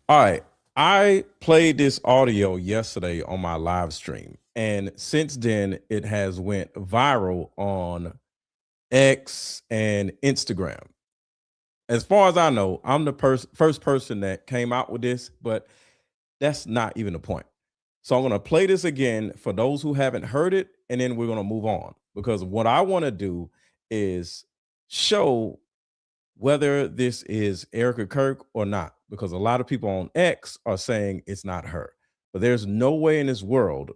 All right. I played this audio yesterday on my live stream, and since then it has went viral on X and Instagram. As far as I know, I'm the first person that came out with this, but that's not even the point. So I'm going to play this again for those who haven't heard it, and then we're going to move on because what I want to do is show whether this is Erika Kirk or not, because a lot of people on X are saying it's not her. But there's no way in this world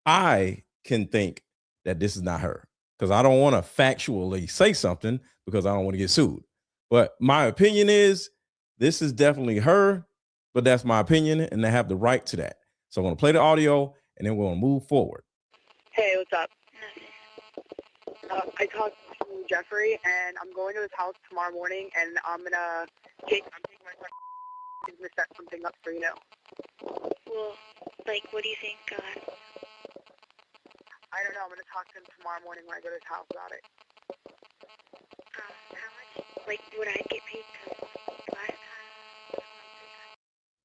I can think that this is not her because I don't want to factually say something because I don't want to get sued. But my opinion is this is definitely her, but that's my opinion and they have the right to that. So I'm going to play the audio and then we're going to move forward. Hey, what's up? I talked to Jeffrey, and I'm going to his house tomorrow morning, and I'm taking my son. He's gonna set something up for you now. Well, like, what do you think? I don't know. I'm gonna talk to him tomorrow morning when I go to his house about it. How much? Like, would I get paid last time?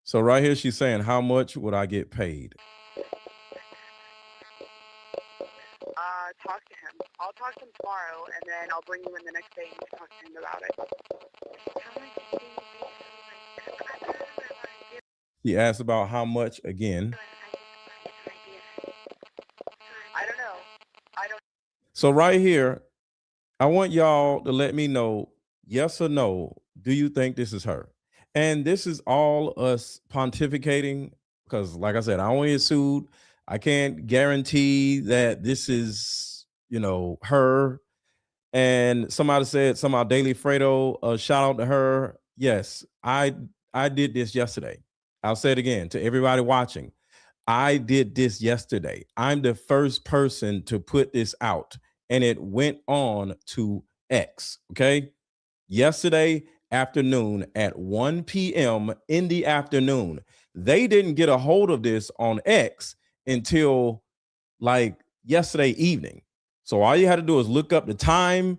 So right here, she's saying, how much would I get paid? Talk to him. I'll talk to him tomorrow, and then I'll bring you in the next day and talk to him about it. How much do you pay? He asked about how much again. I don't know. So right here, I want y'all to let me know, yes or no, do you think this is her? And this is all us pontificating because, like I said, I don't want to get sued. I can't guarantee that this is, her. And somebody said somehow Daily Fredo, shout out to her. Yes, I did this yesterday. I'll say it again to everybody watching. I did this yesterday. I'm the first person to put this out, and it went on to X. Okay. Yesterday afternoon at 1 p.m. in the afternoon. They didn't get a hold of this on X until like yesterday evening. So all you had to do is look up the time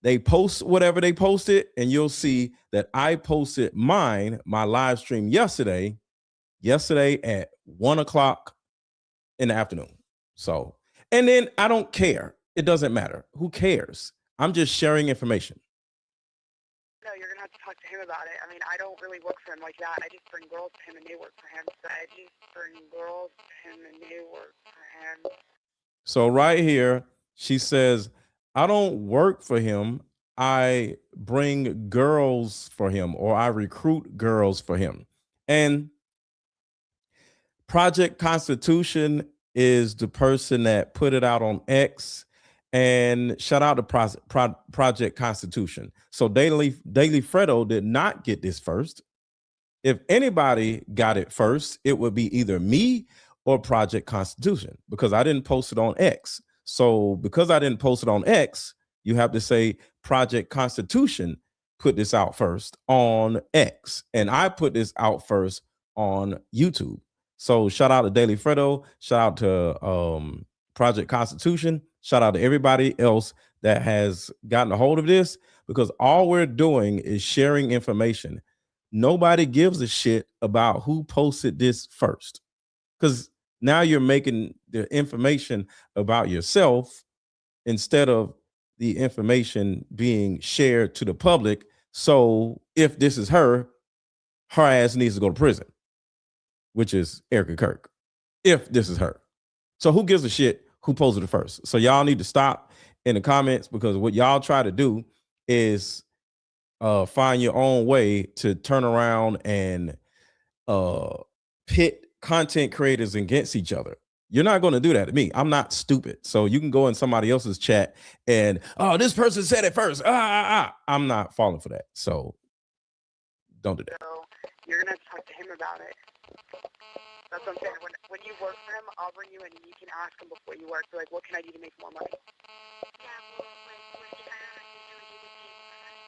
they post whatever they posted, and you'll see that I posted my live stream yesterday at 1 o'clock in the afternoon. So, and then I don't care. It doesn't matter. Who cares? I'm just sharing information. No, you're going to have to talk to him about it. I mean, I don't really work for him like that. I just bring girls to him and they work for him. So I just bring girls to him and they work for him. So right here, she says, I don't work for him. I bring girls for him, or I recruit girls for him. And Project Constitution is the person that put it out on X. And shout out to Project Constitution. So Daily Fredo did not get this first. If anybody got it first, it would be either me or Project Constitution because I didn't post it on X. So because I didn't post it on X, you have to say Project Constitution put this out first on X. And I put this out first on YouTube. So shout out to Daily Fredo, shout out to Project Constitution, shout out to everybody else that has gotten a hold of this because all we're doing is sharing information. Nobody gives a shit about who posted this first because now you're making the information about yourself instead of the information being shared to the public. So if this is her ass needs to go to prison, which is Erika Kirk, if this is her. So who gives a shit who posted it first? So y'all need to stop in the comments because what y'all try to do is find your own way to turn around and pit content creators against each other. You're not going to do that to me. I'm not stupid. So you can go in somebody else's chat and, oh, this person said it first. I'm not falling for that. So don't do that. So you're going to have to talk to him about it. That's what I'm saying. When you work for him, I'll bring you in and you can ask him before you work. So, like, what can I do to make more money? Yeah, well, like, if I don't do it, you get paid more money.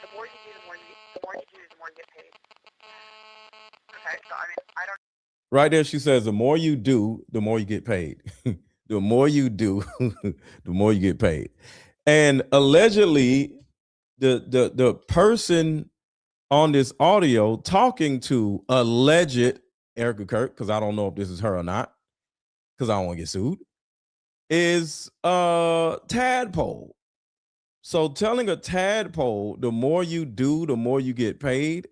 The more you do, the more you get paid. Okay, so I mean, I don't. Right there, she says, the more you do, the more you get paid. The more you do, the more you get paid. And allegedly, the person on this audio talking to alleged Erika Kirk, because I don't know if this is her or not, because I don't want to get sued, is Tadpole. So telling a tadpole, the more you do, the more you get paid,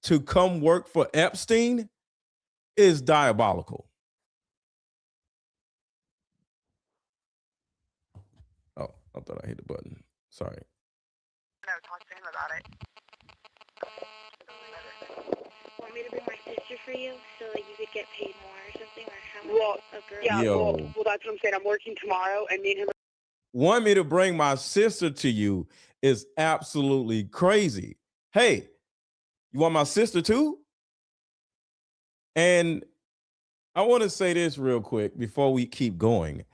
to come work for Epstein is diabolical. Oh, I thought I hit the button. Sorry. No, talk to him about it. Want me to bring my sister for you so like you could get paid more or something, or how much Well, a girl? yeah, Yo. well, that's what I'm saying. I'm working tomorrow, and me and him. Want me to bring my sister to you is absolutely crazy. Hey, you want my sister too? And I want to say this real quick before we keep going.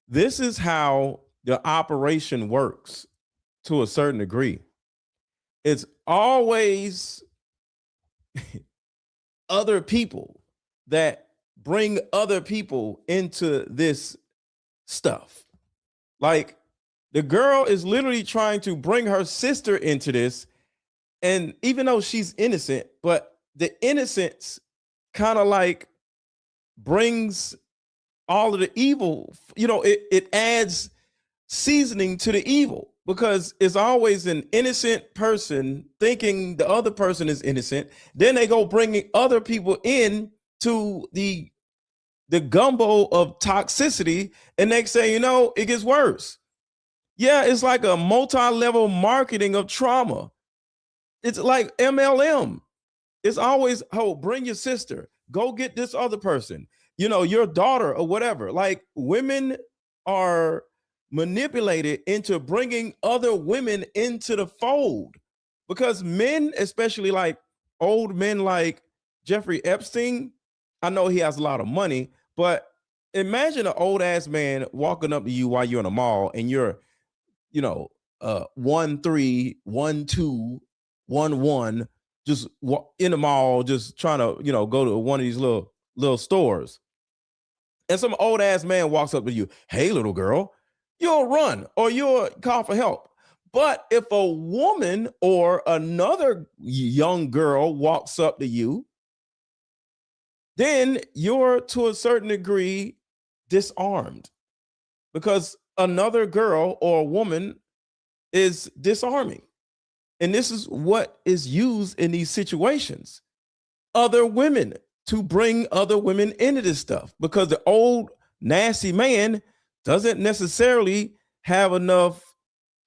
This is how the operation works to a certain degree. It's always other people that bring other people into this stuff. Like the girl is literally trying to bring her sister into this. And even though she's innocent, but the innocence kind of like brings all of the evil, it adds seasoning to the evil, because it's always an innocent person thinking the other person is innocent. Then they go bringing other people in to the gumbo of toxicity, and next thing you know, it gets worse. Yeah, it's like a multi-level marketing of trauma. It's like MLM. It's always, oh, bring your sister, go get this other person, your daughter or whatever. Like women are manipulated into bringing other women into the fold, because men, especially like old men like Jeffrey Epstein, I know he has a lot of money, but imagine an old ass man walking up to you while you're in a mall and you're, 1-3-1-2-1-1, just in the mall, just trying to, go to one of these little stores. And some old ass man walks up to you, hey, little girl, you'll run or you'll call for help. But if a woman or another young girl walks up to you, then you're to a certain degree disarmed, because another girl or a woman is disarming. And this is what is used in these situations. Other women, to bring other women into this stuff, because the old nasty man doesn't necessarily have enough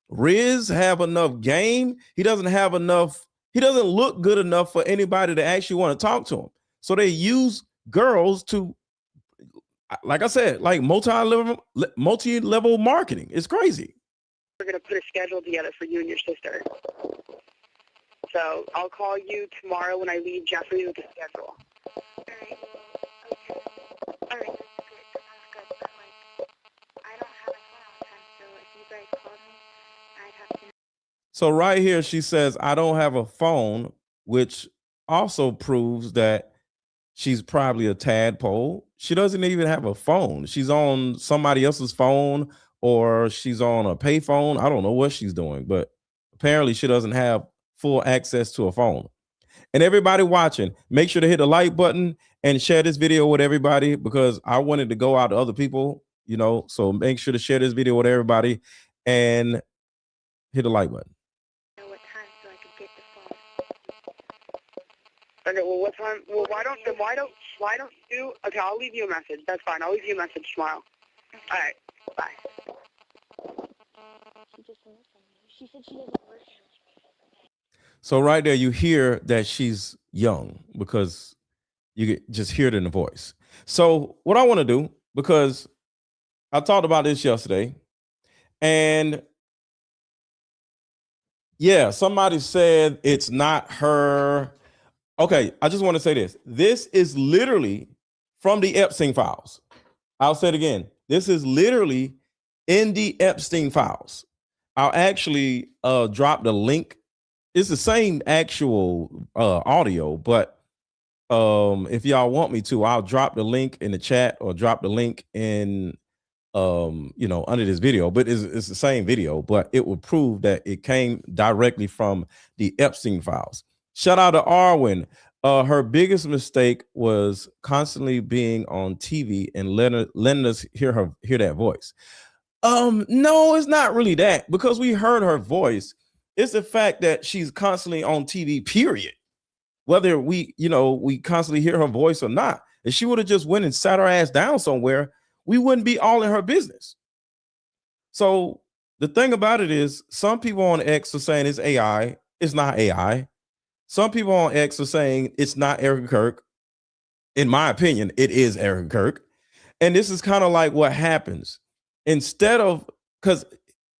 riz, have enough game. He doesn't look good enough for anybody to actually want to talk to him. So they use girls to, like I said, like multi-level marketing. It's crazy. We're going to put a schedule together for you and your sister. So I'll call you tomorrow when I leave Jeffrey with the schedule. All right. Okay. All right. That's good. That sounds good. But like, I don't have my phone all the time, so if you guys called me, I'd have to. So right here, she says, I don't have a phone, which also proves that she's probably a tadpole. She doesn't even have a phone. She's on somebody else's phone, or she's on a pay phone. I don't know what she's doing, but apparently she doesn't have full access to a phone. And everybody watching, make sure to hit the like button and share this video with everybody, because I wanted to go out to other people, so make sure to share this video with everybody and hit the like button. Know what time so I could get the phone. Okay, well, what time? Well, why don't you? Okay, I'll leave you a message. That's fine. I'll leave you a message tomorrow. Okay. All right. Bye. She just hung up on me. She said she doesn't work here. So right there, you hear that she's young, because you just hear it in the voice. So what I want to do, because I talked about this yesterday, and yeah, somebody said it's not her. Okay, I just want to say this. This is literally from the Epstein files. I'll say it again. This is literally in the Epstein files. I'll actually drop the link. It's the same actual audio, but if y'all want me to, I'll drop the link in the chat or drop the link in under this video. But it's the same video, but it will prove that it came directly from the Epstein files. Shout out to Arwen. Her biggest mistake was constantly being on TV and letting us hear that voice. No, it's not really that, because we heard her voice. It's the fact that she's constantly on TV, period. Whether we constantly hear her voice or not. If she would have just went and sat her ass down somewhere, we wouldn't be all in her business. So the thing about it is, some people on X are saying it's AI. It's not AI. Some people on X are saying it's not Erika Kirk. In my opinion, it is Erika Kirk. And this is kind of like what happens. Instead of, because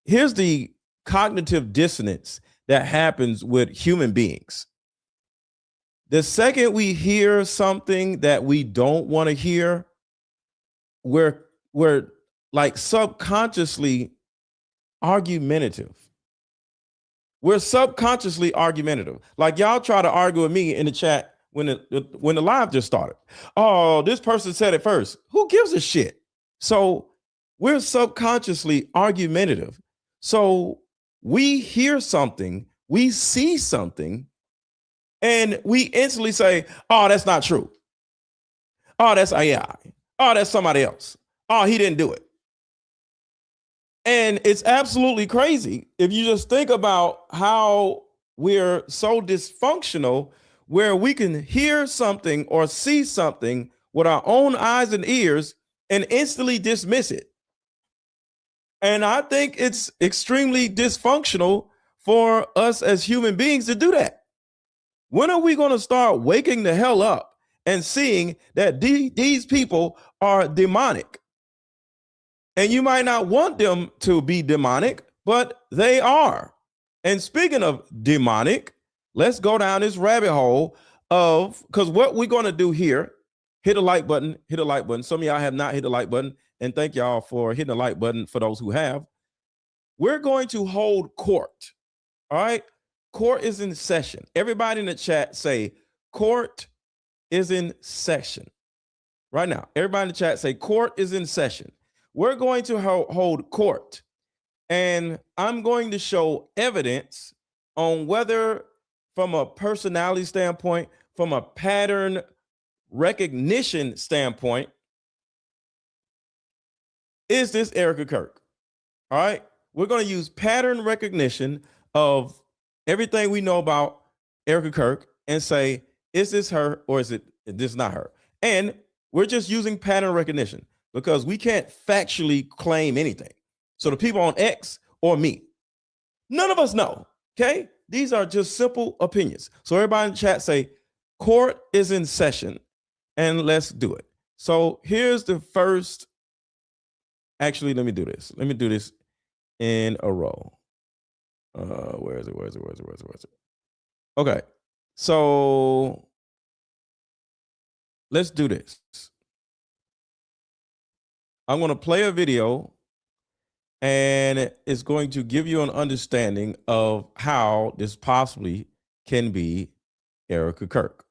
here's the cognitive dissonance that happens with human beings. The second we hear something that we don't want to hear, we're like subconsciously argumentative. We're subconsciously argumentative. Like y'all try to argue with me in the chat when the live just started. Oh, this person said it first. Who gives a shit? So we're subconsciously argumentative. So we hear something, we see something, and we instantly say, oh, that's not true. Oh, that's AI. Oh, that's somebody else. Oh, he didn't do it. And it's absolutely crazy if you just think about how we're so dysfunctional, where we can hear something or see something with our own eyes and ears and instantly dismiss it. And I think it's extremely dysfunctional for us as human beings to do that. When are we going to start waking the hell up and seeing that these people are demonic? And you might not want them to be demonic, but they are. And speaking of demonic, let's go down this rabbit hole of, because what we're going to do here, hit a like button, hit a like button. Some of y'all have not hit the like button, and thank y'all for hitting the like button for those who have. We're going to hold court. All right. Court is in session. Everybody in the chat say court is in session. Right now, everybody in the chat say court is in session. We're going to hold court, and I'm going to show evidence on whether, from a personality standpoint, from a pattern recognition standpoint, is this Erika Kirk? All right. We're going to use pattern recognition of everything we know about Erika Kirk and say, is this her or is this not her? And we're just using pattern recognition because we can't factually claim anything. So the people on X or me, none of us know. Okay. These are just simple opinions. So everybody in the chat say court is in session, and let's do it. So here's the first. Actually, let me do this. Let me do this in a row. Where is it? Okay. So let's do this. I'm going to play a video, and it's going to give you an understanding of how this possibly can be Erika Kirk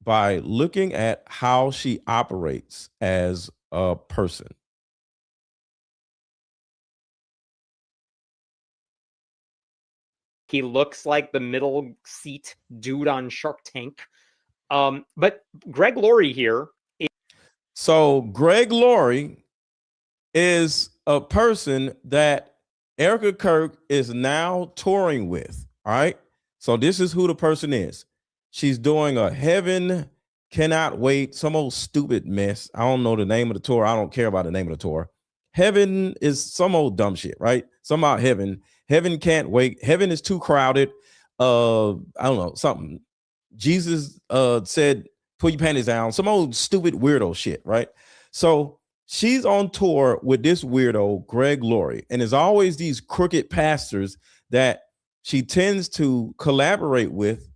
by looking at how she operates as a person. He looks like the middle seat dude on Shark Tank. But Greg Laurie here. So Greg Laurie is a person that Erika Kirk is now touring with. All right. So this is who the person is. She's doing a Heaven Cannot Wait, some old stupid mess. I don't know the name of the tour. I don't care about the name of the tour. Heaven is some old dumb shit, right? Somehow heaven can't wait. Heaven is too crowded. I don't know, something. Jesus said, put your panties down. Some old stupid weirdo shit, right? So she's on tour with this weirdo, Greg Laurie, and there's always these crooked pastors that she tends to collaborate with.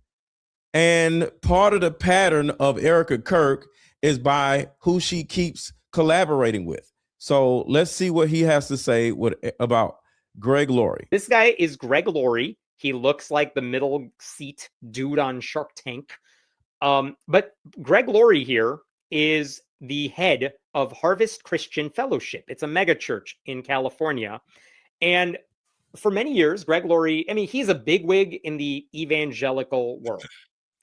And part of the pattern of Erika Kirk is by who she keeps collaborating with. So let's see what he has to say about Greg Laurie. This guy is Greg Laurie. He looks like the middle seat dude on Shark Tank. But Greg Laurie here is the head of Harvest Christian Fellowship. It's a mega church in California. And for many years, Greg Laurie, I mean, he's a bigwig in the evangelical world.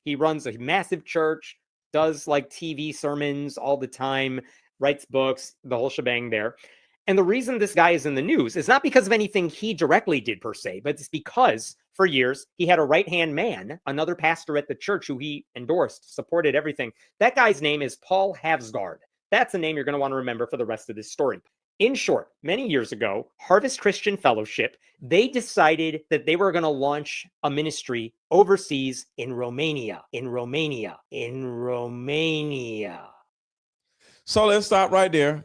He runs a massive church, does like TV sermons all the time, writes books, the whole shebang there. And the reason this guy is in the news is not because of anything he directly did per se, but it's because for years he had a right-hand man, another pastor at the church who he endorsed, supported everything. That guy's name is Paul Havsgaard. That's a name you're going to want to remember for the rest of this story. In short, many years ago, Harvest Christian Fellowship, they decided that they were going to launch a ministry overseas in Romania. So let's stop right there.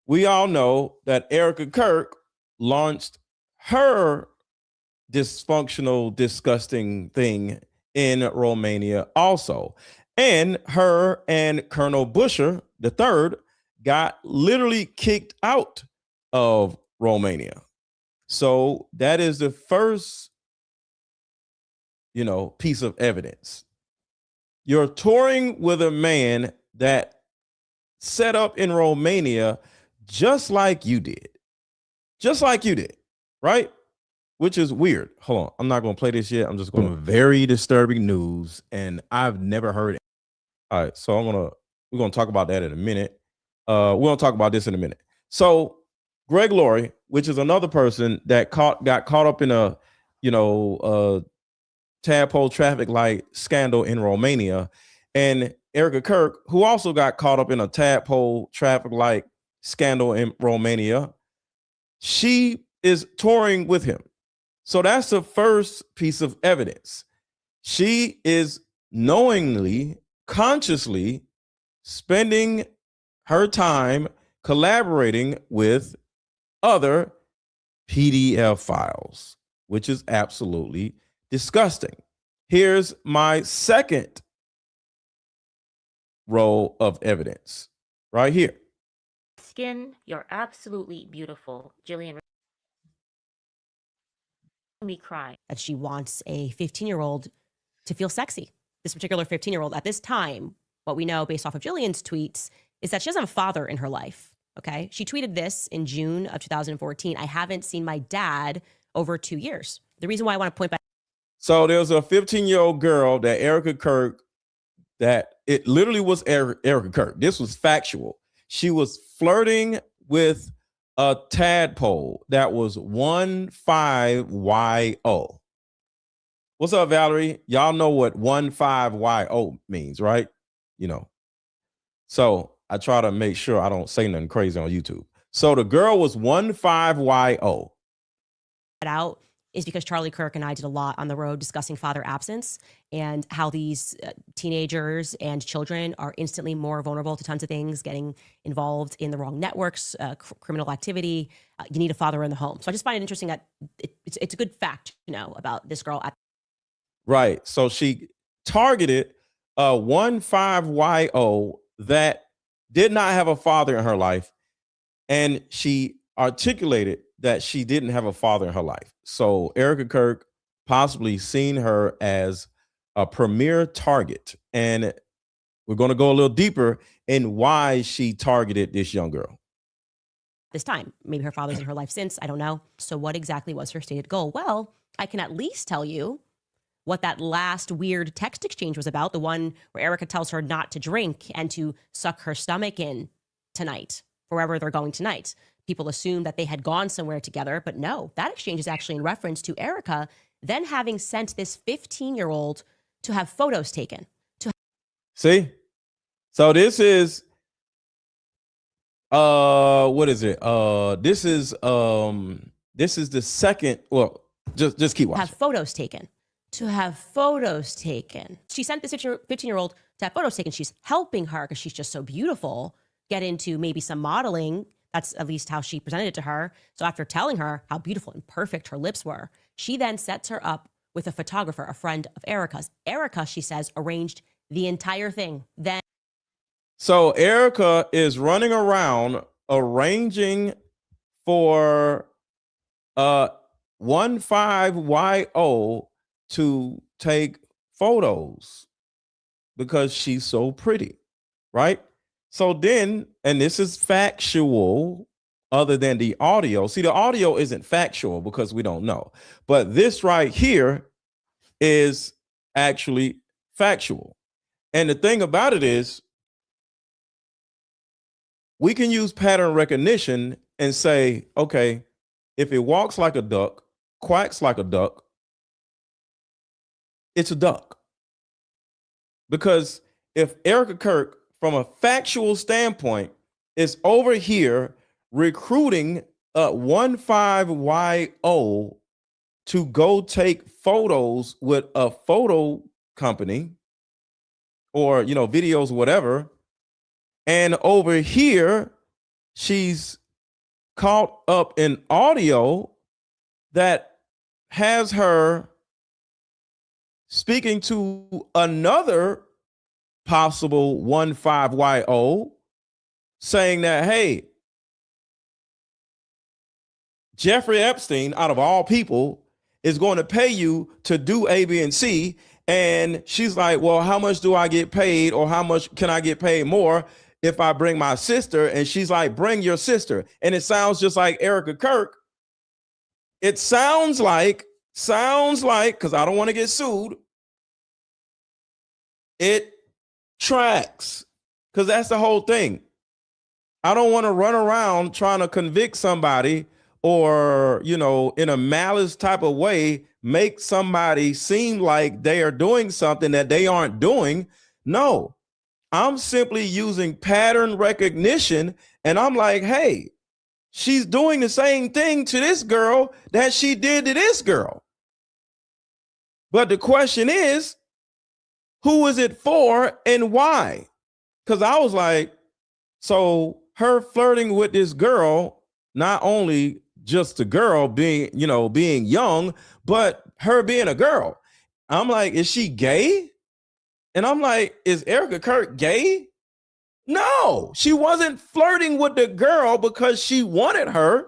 We all know that Erika Kirk launched her dysfunctional, disgusting thing in Romania also. And her and Colonel Busher III got literally kicked out of Romania. So that is the first, piece of evidence. You're touring with a man that set up in Romania just like you did, right? Which is weird. Hold on. I'm not going to play this yet. I'm just going to very disturbing news. And I've never heard it. All right. So we're going to talk about that in a minute. We're going to talk about this in a minute. So Greg Laurie, which is another person that got caught up in a tadpole traffic light scandal in Romania, and Erika Kirk, who also got caught up in a tadpole traffic light scandal in Romania, she is touring with him. So that's the first piece of evidence. She is knowingly, consciously spending her time collaborating with other PDF files, which is absolutely disgusting. Here's my second row of evidence right here. Skin, you're absolutely beautiful. Jillian me cry. That she wants a 15-year-old to feel sexy. This particular 15-year-old at this time, what we know based off of Jillian's tweets is that she doesn't have a father in her life. Okay. She tweeted this in June of 2014. I haven't seen my dad over 2 years. The reason why I want to point back. So there's a 15-year-old girl that Erika Kirk, that it literally was Erika Kirk. This was factual. She was flirting with a tadpole that was 15YO. What's up, Valerie? Y'all know what 15YO means, right? So I try to make sure I don't say nothing crazy on YouTube. So the girl was 15YO. Out is because Charlie Kirk and I did a lot on the road discussing father absence and how these teenagers and children are instantly more vulnerable to tons of things, getting involved in the wrong networks, criminal activity. You need a father in the home. So I just find it interesting that it's a good fact, about this girl. Right. So she targeted a 15YO that did not have a father in her life. And she articulated that she didn't have a father in her life. So Erika Kirk possibly seen her as a premier target. And we're going to go a little deeper in why she targeted this young girl. This time, maybe her father's in her life since, I don't know. So what exactly was her stated goal? Well, I can at least tell you what that last weird text exchange was about. The one where Erika tells her not to drink and to suck her stomach in tonight, wherever they're going tonight. People assume that they had gone somewhere together, but no, that exchange is actually in reference to Erika then having sent this 15-year-old to have photos taken. See? So this is, what is it? This is the second, well, just keep watching. Have photos taken. To have photos taken. She sent this 15-year-old to have photos taken. She's helping her because she's just so beautiful, get into maybe some modeling. That's at least how she presented it to her. So after telling her how beautiful and perfect her lips were, she then sets her up with a photographer, a friend of Erika's. Erika, she says, arranged the entire thing. Then, so Erika is running around arranging for 15YO to take photos because she's so pretty, right? So then, and this is factual other than the audio. See, the audio isn't factual because we don't know. But this right here is actually factual. And the thing about it is, we can use pattern recognition and say, okay, if it walks like a duck, quacks like a duck, it's a duck. Because if Erika Kirk, from a factual standpoint, is over here recruiting a 15YO to go take photos with a photo company or, videos, whatever, and over here, she's caught up in audio that has her speaking to another possible 15YO saying that, hey, Jeffrey Epstein, out of all people, is going to pay you to do A, B, and C. And she's like, well, how much do I get paid, or how much can I get paid more if I bring my sister? And she's like, bring your sister. And it sounds just like Erika Kirk. It sounds like, because I don't want to get sued, it tracks, because that's the whole thing. I don't want to run around trying to convict somebody or, in a malice type of way, make somebody seem like they are doing something that they aren't doing. No, I'm simply using pattern recognition. And I'm like, hey, she's doing the same thing to this girl that she did to this girl. But the question is, who is it for and why? Because I was like, so her flirting with this girl, not only just the girl being young, but her being a girl. I'm like, is she gay? And I'm like, is Erika Kirk gay? No, she wasn't flirting with the girl because she wanted her.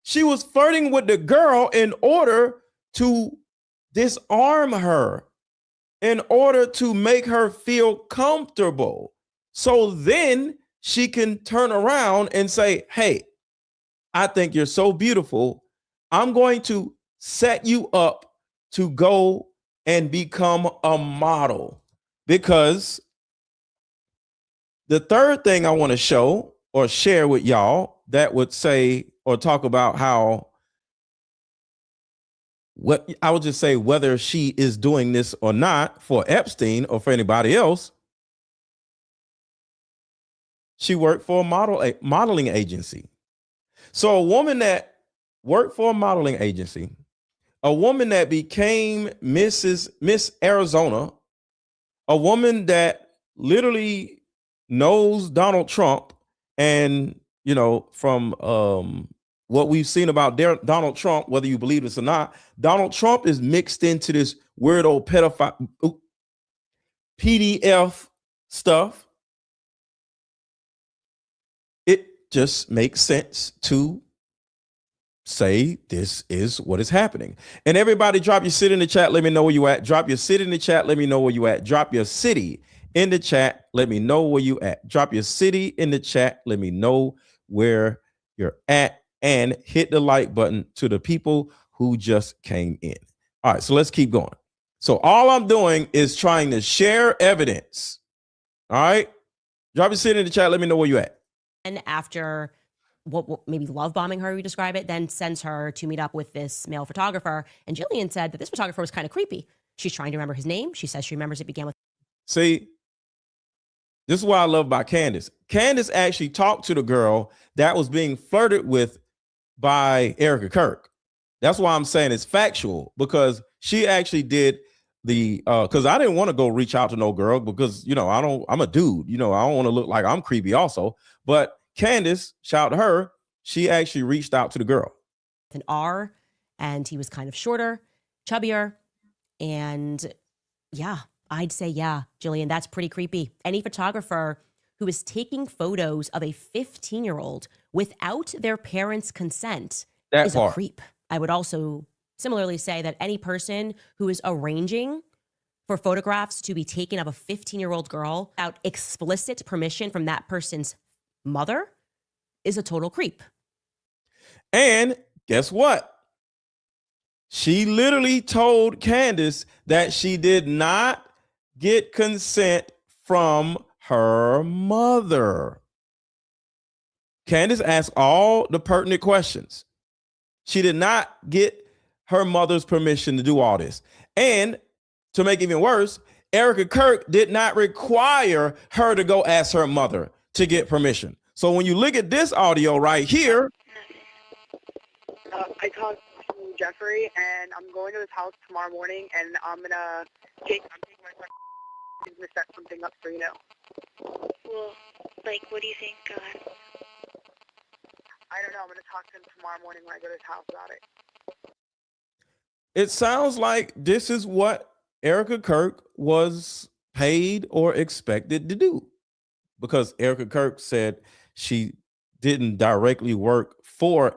She was flirting with the girl in order to disarm her, in order to make her feel comfortable. So then she can turn around and say, hey, I think you're so beautiful. I'm going to set you up to go and become a model. Because the third thing I want to show or share with y'all that would say or talk about how, what I would just say, whether she is doing this or not for Epstein or for anybody else, she worked for a modeling agency. So a woman that worked for a modeling agency, a woman that became Miss Arizona, a woman that literally knows Donald Trump, and from what we've seen about Donald Trump, whether you believe this or not, Donald Trump is mixed into this weirdo pedophile PDF stuff. It just makes sense to say this is what is happening. And everybody, drop your city in the chat. Let me know where you at. Drop your city in the chat. Let me know where you at. Drop your city in the chat. Let me know where you at. Drop your city in the chat. Let me know where you're at. And hit the like button to the people who just came in. All right, so let's keep going. So all I'm doing is trying to share evidence. All right, drop your city in the chat. Let me know where you at. And after what maybe love bombing her, you describe it, then sends her to meet up with this male photographer. And Jillian said that this photographer was kind of creepy. She's trying to remember his name. She says she remembers it began with. See, this is what I love about Candace. Candace actually talked to the girl that was being flirted with by Erika Kirk. That's why I'm saying it's factual, because she actually did the because I didn't want to go reach out to no girl because I'm a dude, I don't want to look like I'm creepy also. But Candace, shout out to her, she actually reached out to the girl. An R, and he was kind of shorter, chubbier, and yeah, I'd say yeah, Jillian, that's pretty creepy. Any photographer who is taking photos of a 15-year-old without their parents' consent is a creep. I would also similarly say that any person who is arranging for photographs to be taken of a 15-year-old girl without explicit permission from that person's mother is a total creep. And guess what? She literally told Candace that she did not get consent from her mother. Candace asked all the pertinent questions. She did not get her mother's permission to do all this. And to make it even worse, Erika Kirk did not require her to go ask her mother to get permission. So when you look at this audio right here, I talked to Jeffrey, and I'm going to his house tomorrow morning, and I'm taking my son. He's gonna set something up for you now. Well, like, what do you think? Go ahead. I don't know. I'm gonna talk to him tomorrow morning when I go to his house about it. it sounds like this is what Erika Kirk was paid or expected to do, because Erika Kirk said she didn't directly work for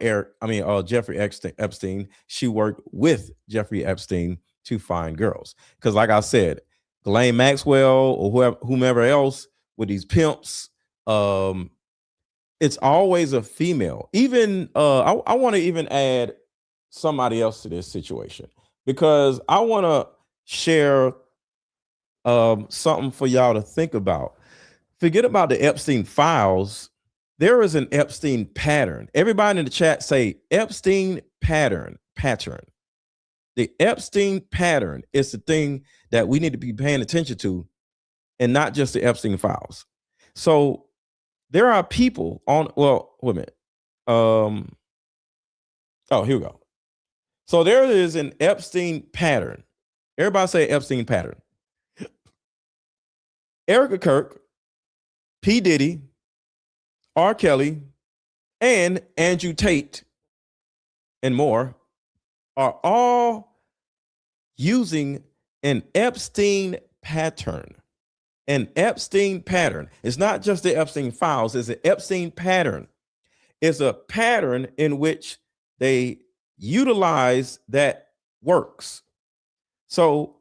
Jeffrey Epstein. She worked with Jeffrey Epstein to find girls. Because like I said, Ghislaine Maxwell or whomever else with these pimps, it's always a female. Even I want to even add somebody else to this situation, because I want to share something for y'all to think about. Forget about the Epstein files. There is an Epstein pattern. Everybody in the chat say Epstein pattern. The Epstein pattern is the thing that we need to be paying attention to, and not just the Epstein files. So there are people on, well, wait a minute. Oh, here we go. So there is an Epstein pattern. Everybody say Epstein pattern. Erika Kirk, P. Diddy, R. Kelly, and Andrew Tate, and more, are all using an Epstein pattern. An Epstein pattern. It's not just the Epstein files, it's an Epstein pattern. It's a pattern in which they utilize that works. So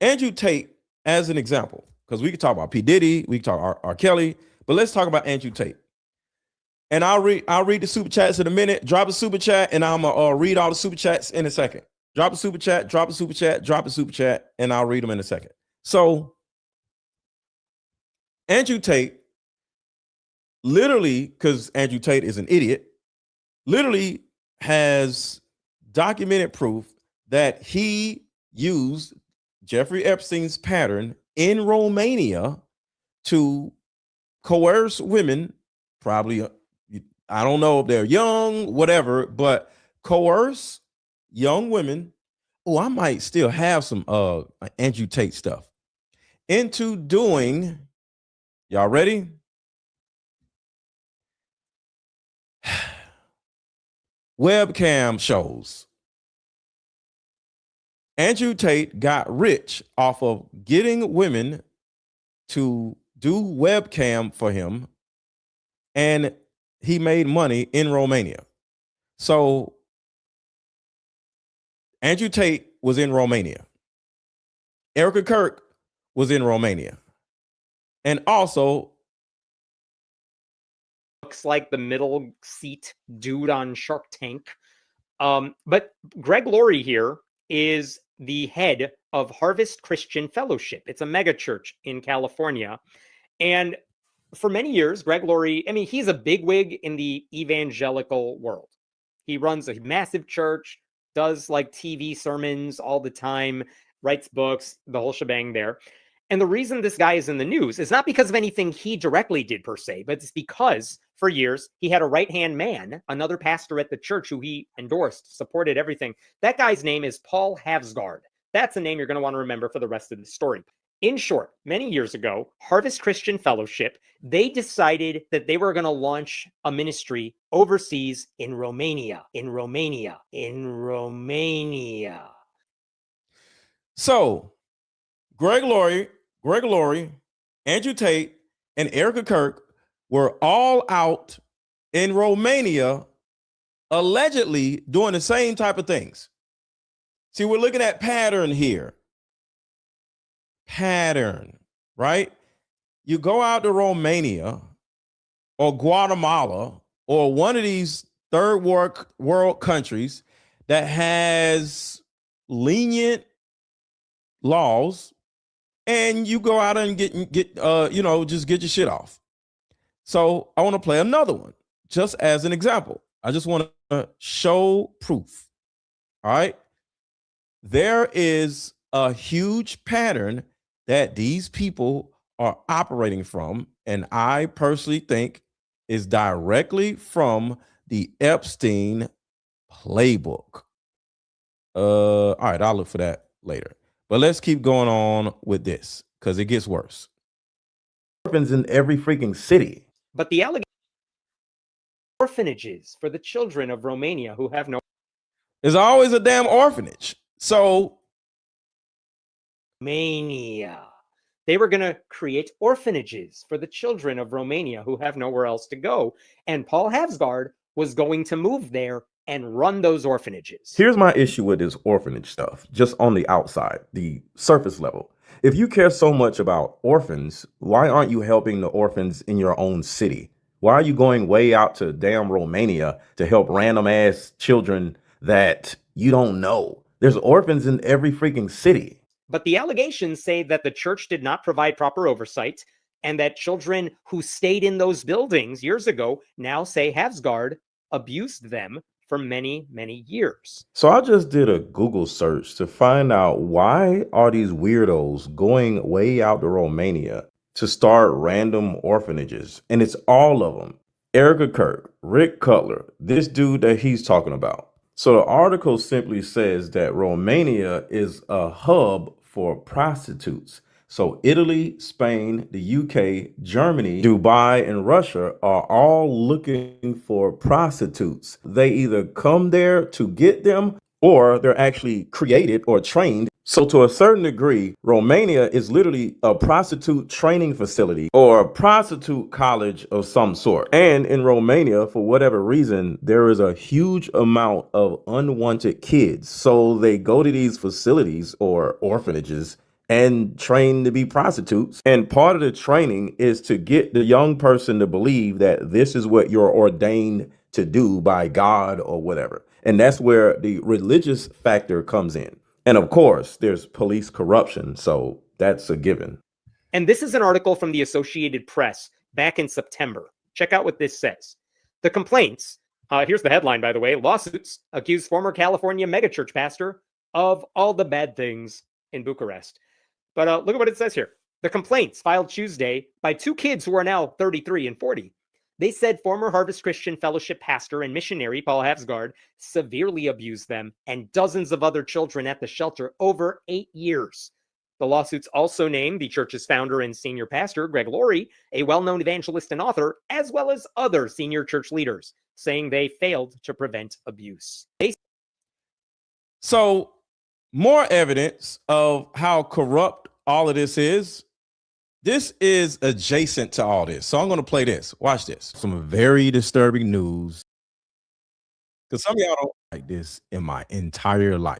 Andrew Tate, as an example, because we could talk about P. Diddy, we could talk R. Kelly, but let's talk about Andrew Tate. And I'll read the super chats in a minute. Drop a super chat, and I'm gonna read all the super chats in a second. Drop a super chat, drop a super chat, drop a super chat, and I'll read them in a second. So Andrew Tate, literally, because Andrew Tate is an idiot, literally has documented proof that he used Jeffrey Epstein's pattern in Romania to coerce women, probably, I don't know if they're young, whatever, but coerce young women. Oh, I might still have some Andrew Tate stuff into doing, y'all ready? Webcam shows. Andrew Tate got rich off of getting women to do webcam for him, and he made money in Romania. So Andrew Tate was in Romania. Erika Kirk was in Romania. And also, looks like the middle seat dude on Shark Tank. But Greg Laurie here is the head of Harvest Christian Fellowship. It's a mega church in California. And for many years, Greg Laurie, I mean, he's a bigwig in the evangelical world. He runs a massive church, does like TV sermons all the time, writes books, the whole shebang there. And the reason this guy is in the news is not because of anything he directly did per se, but it's because for years he had a right-hand man, another pastor at the church who he endorsed, supported everything. That guy's name is Paul Havsgaard. That's a name you're going to want to remember for the rest of the story. In short, many years ago, Harvest Christian Fellowship, they decided that they were going to launch a ministry overseas in Romania. so Greg Laurie, Andrew Tate, and Erika Kirk were all out in Romania, allegedly doing the same type of things. See, we're looking at pattern here. Pattern, right? You go out to Romania or Guatemala or one of these third world countries that has lenient laws, and you go out and get just get your shit off. So I want to play another one just as an example. I just want to show proof. All right. There is a huge pattern that these people are operating from, and I personally think is directly from the Epstein playbook. All right, I'll look for that later. But let's keep going on with this because it gets worse. Orphans in every freaking city. But the allegation orphanages for the children of Romania who have no. There's always a damn orphanage. So Romania. They were going to create orphanages for the children of Romania who have nowhere else to go. And Paul Havsgaard was going to move there and run those orphanages. Here's my issue with this orphanage stuff, just on the outside, the surface level. If you care so much about orphans, why aren't you helping the orphans in your own city? Why are you going way out to damn Romania to help random ass children that you don't know? There's orphans in every freaking city. But the allegations say that the church did not provide proper oversight and that children who stayed in those buildings years ago now say Havsgaard abused them for many, many years. So I just did a Google search to find out why are these weirdos going way out to Romania to start random orphanages? And it's all of them. Erika Kirk, Rick Cutler, this dude that he's talking about. So the article simply says that Romania is a hub for prostitutes. So Italy, Spain, the UK, Germany, Dubai, and Russia are all looking for prostitutes. They either come there to get them or they're actually created or trained. So to a certain degree, Romania is literally a prostitute training facility or a prostitute college of some sort. And in Romania, for whatever reason, there is a huge amount of unwanted kids. So they go to these facilities or orphanages and train to be prostitutes. And part of the training is to get the young person to believe that this is what you're ordained to do by God or whatever. And that's where the religious factor comes in. And of course, there's police corruption. So that's a given. And this is an article from the Associated Press back in September. Check out what this says. The complaints, here's the headline, by the way, lawsuits accuse former California megachurch pastor of all the bad things in Bucharest. But look at what it says here. The complaints filed Tuesday by two kids who are now 33 and 40. They said former Harvest Christian Fellowship pastor and missionary Paul Havsgaard severely abused them and dozens of other children at the shelter over 8 years. The lawsuits also named the church's founder and senior pastor, Greg Laurie, a well-known evangelist and author, as well as other senior church leaders, saying they failed to prevent abuse. So more evidence of how corrupt all of this is. This is adjacent to all this. So I'm going to play this. Watch this. Some very disturbing news. Because some of y'all don't like this in my entire life.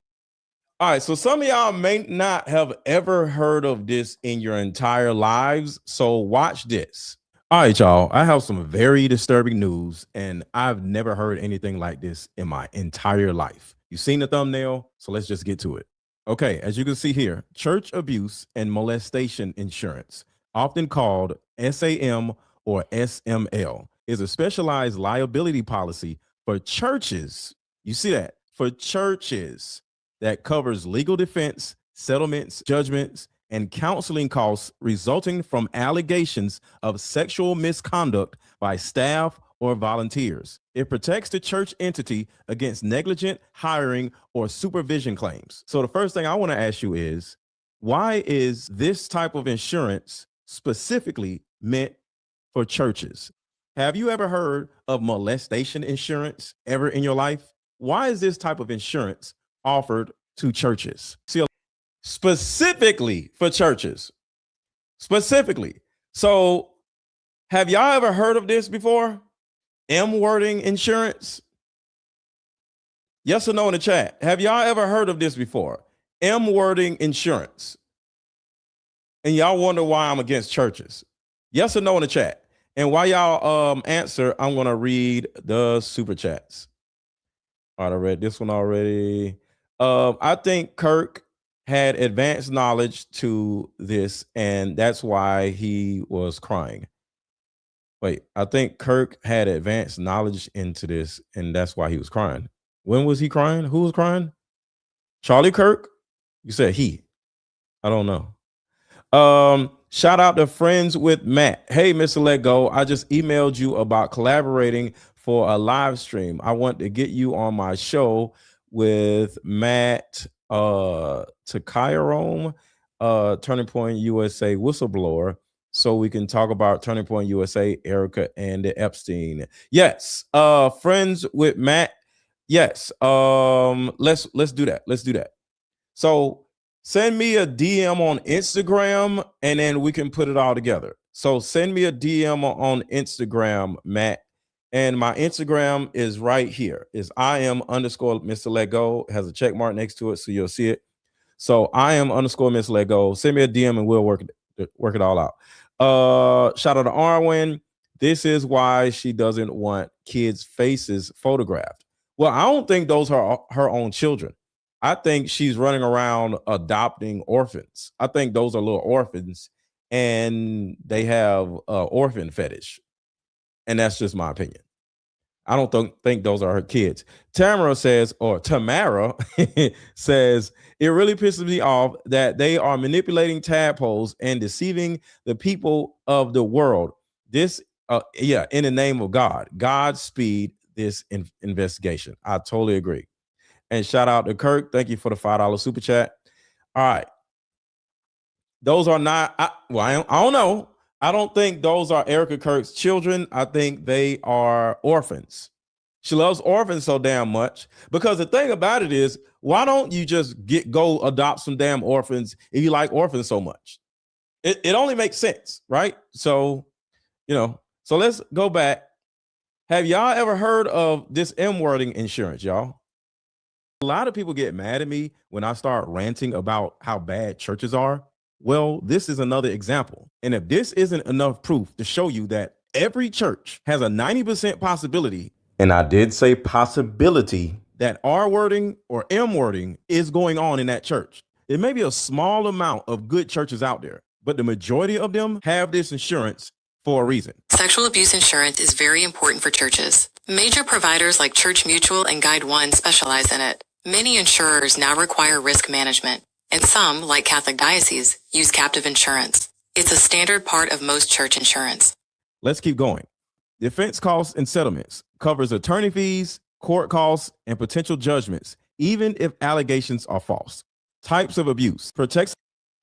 All right. So some of y'all may not have ever heard of this in your entire lives. So watch this. All right, y'all. I have some very disturbing news, and I've never heard anything like this in my entire life. You've seen the thumbnail, so let's just get to it. Okay, as you can see here, church abuse and molestation insurance, often called SAM or SML, is a specialized liability policy for churches. You see that? For churches that covers legal defense, settlements, judgments, and counseling costs resulting from allegations of sexual misconduct by staff or volunteers. It protects the church entity against negligent hiring or supervision claims. So the first thing I want to ask you is, why is this type of insurance specifically meant for churches? Have you ever heard of molestation insurance ever in your life? Why is this type of insurance offered to churches? See, specifically for churches. Specifically. So have y'all ever heard of this before? M-wording insurance? Yes or no in the chat. Have y'all ever heard of this before? M-wording insurance. And y'all wonder why I'm against churches. Yes or no in the chat. And while y'all answer, I'm going to read the super chats. All right, I read this one already. I think Kirk had advanced knowledge to this, and that's why he was crying. Wait, I think Kirk had advanced knowledge into this, and that's why he was crying. When was he crying? Who was crying? Charlie Kirk? You said he. I don't know. Shout out to Friends with Matt. Hey, Mr. Let Go. I just emailed you about collaborating for a live stream. I want to get you on my show with Matt Takayarome, Turning Point USA whistleblower, so we can talk about Turning Point USA, Erika and the Epstein. Yes, Friends with Matt. Yes. Let's do that. Let's do that. So send me a DM on Instagram, and then we can put it all together. So send me a DM on Instagram, Matt. And my Instagram is right here. Is _Mr. Let Go. It has a check mark next to it, so you'll see it. So _Mr. Let Go. Send me a DM and we'll work it all out. Shout out to Arwen. This is why she doesn't want kids' faces photographed. Well, I don't think those are her own children. I think she's running around adopting orphans. I think those are little orphans, and they have orphan fetish. And that's just my opinion. I don't think those are her kids. Tamara says, says, it really pisses me off that they are manipulating tadpoles and deceiving the people of the world. This, in the name of God. Godspeed this investigation. I totally agree. And shout out to Kirk. Thank you for the $5 super chat. All right. Those are not, I don't know. I don't think those are Erika Kirk's children. I think they are orphans. She loves orphans so damn much, because the thing about it is, why don't you just go adopt some damn orphans if you like orphans so much? It only makes sense, right? So, so let's go back. Have y'all ever heard of this M-wording insurance, y'all? A lot of people get mad at me when I start ranting about how bad churches are. Well, this is another example. And if this isn't enough proof to show you that every church has a 90% possibility, and I did say possibility, that R wording or M wording is going on in that church. There may be a small amount of good churches out there, but the majority of them have this insurance for a reason. Sexual abuse insurance is very important for churches. Major providers like Church Mutual and Guide One specialize in it. Many insurers now require risk management, and some, like Catholic dioceses, use captive insurance. It's a standard part of most church insurance. Let's keep going. Defense costs and settlements covers attorney fees, court costs, and potential judgments, even if allegations are false. Types of abuse. Protects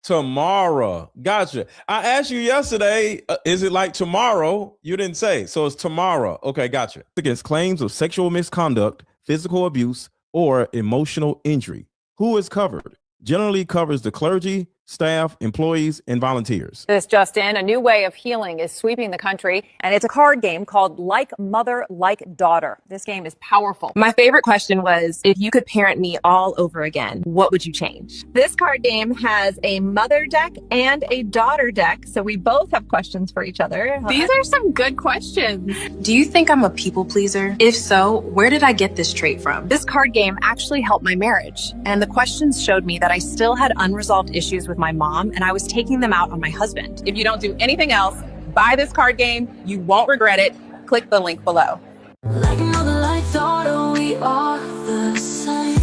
tomorrow. Gotcha. I asked you yesterday, is it like tomorrow? You didn't say. So it's tomorrow. Okay, gotcha. Against claims of sexual misconduct, physical abuse, or emotional injury. Who is covered? Generally covers the clergy, staff, employees, and volunteers. This just in, a new way of healing is sweeping the country, and it's a card game called Like Mother, Like Daughter. This game is powerful. My favorite question was, if you could parent me all over again, what would you change? This card game has a mother deck and a daughter deck, so we both have questions for each other. These are some good questions. Do you think I'm a people pleaser? If so, where did I get this trait from? This card game actually helped my marriage, and the questions showed me that I still had unresolved issues with my mom, and I was taking them out on my husband. If you don't do anything else, buy this card game. You won't regret it. Click the link below. Like mother, like daughter, we are the same.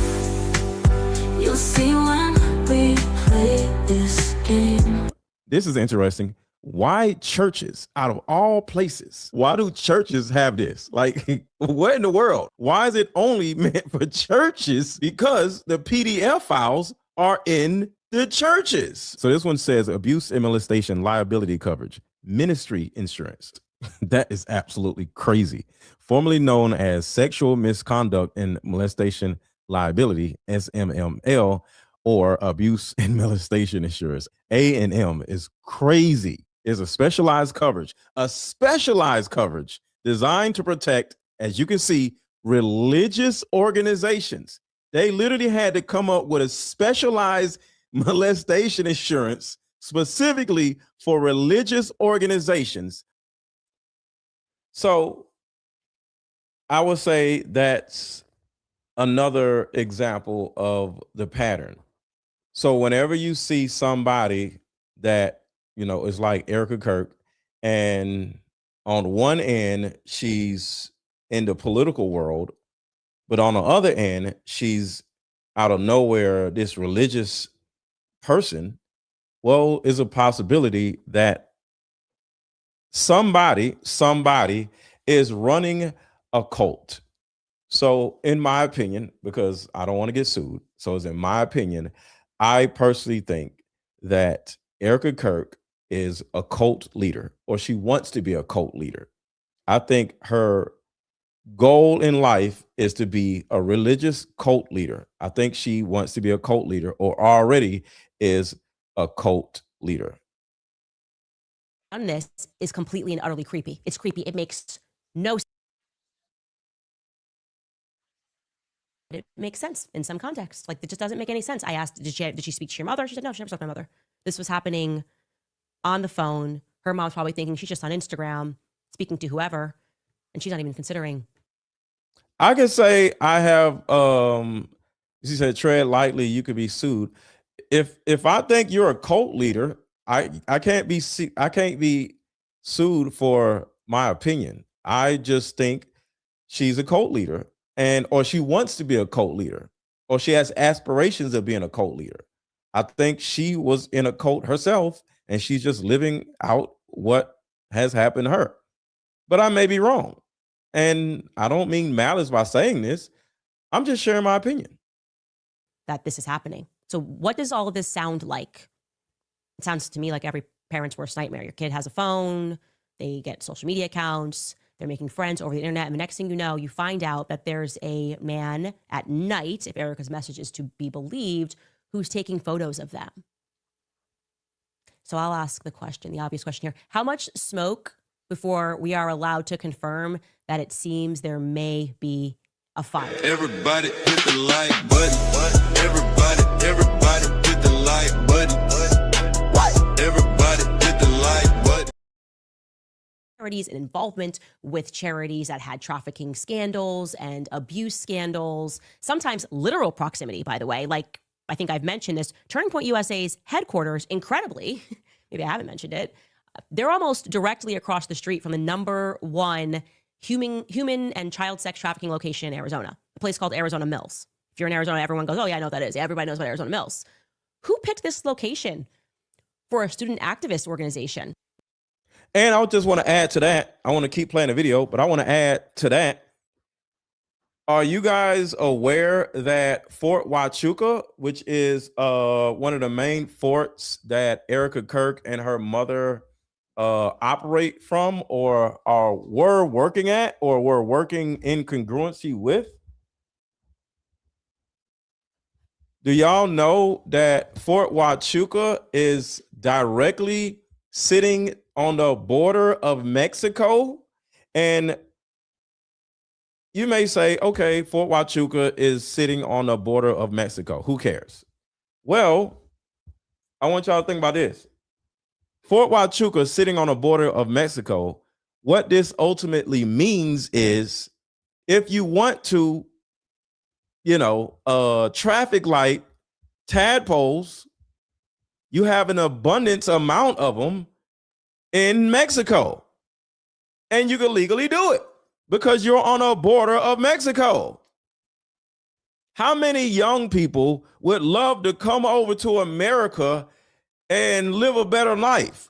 You'll see when we play this game. This is interesting. Why churches, out of all places, why do churches have this? Like, what in the world? Why is it only meant for churches? Because the PDF files are in the churches. So this one says abuse and molestation liability coverage, ministry insurance. That is absolutely crazy. Formerly known as sexual misconduct and molestation liability, SMML, or abuse and molestation insurance. A&M is crazy. Is a specialized coverage designed to protect, as you can see, religious organizations. They literally had to come up with a specialized molestation insurance specifically for religious organizations. So I would say that's another example of the pattern. So whenever you see somebody that, is like Erika Kirk, and on one end, she's in the political world, but on the other end, she's out of nowhere, this religious person, well, is a possibility that somebody is running a cult. So in my opinion, because I don't want to get sued, so it's in my opinion, I personally think that Erika Kirk is a cult leader, or she wants to be a cult leader. I think her goal in life is to be a religious cult leader. I think she wants to be a cult leader, or already is a cult leader. On this is completely and utterly creepy. It's creepy. It makes no sense. It makes sense in some context. Like, it just doesn't make any sense. I asked, did she speak to your mother? She said, no, she never spoke to my mother. This was happening on the phone. Her mom's probably thinking she's just on Instagram speaking to whoever, and she's not even considering. I can say I have, she said, tread lightly, you could be sued. If I think you're a cult leader, I can't be sued for my opinion. I just think she's a cult leader, or she wants to be a cult leader, or she has aspirations of being a cult leader. I think she was in a cult herself, and she's just living out what has happened to her. But I may be wrong. And I don't mean malice by saying this. I'm just sharing my opinion. That this is happening. So what does all of this sound like? It sounds to me like every parent's worst nightmare. Your kid has a phone, they get social media accounts, they're making friends over the internet, and the next thing you know, you find out that there's a man at night, if Erika's message is to be believed, who's taking photos of them. So I'll ask the question, the obvious question here. How much smoke before we are allowed to confirm that it seems there may be a fire? Everybody hit the like button. Everybody hit the like button. What? Everybody hit the like button. Charities and involvement with charities that had trafficking scandals and abuse scandals, sometimes literal proximity, by the way. Like, I think I've mentioned this, Turning Point USA's headquarters, incredibly, maybe I haven't mentioned it, they're almost directly across the street from the #1 human and child sex trafficking location in Arizona, a place called Arizona Mills. If you're in Arizona, everyone goes, oh yeah, I know what that is. Everybody knows about Arizona Mills. Who picked this location for a student activist organization? And I just want to add to that. I want to keep playing the video, but I want to add to that. Are you guys aware that Fort Huachuca, which is one of the main forts that Erika Kirk and her mother operate from, or were working at, or were working in congruency with? Do y'all know that Fort Huachuca is directly sitting on the border of Mexico? And you may say, okay, Fort Huachuca is sitting on the border of Mexico. Who cares? Well, I want y'all to think about this. Fort Huachuca sitting on the border of Mexico. What this ultimately means is, if you want to, traffic light tadpoles, you have an abundance amount of them in Mexico, and you can legally do it because you're on a border of Mexico. How many young people would love to come over to America and live a better life?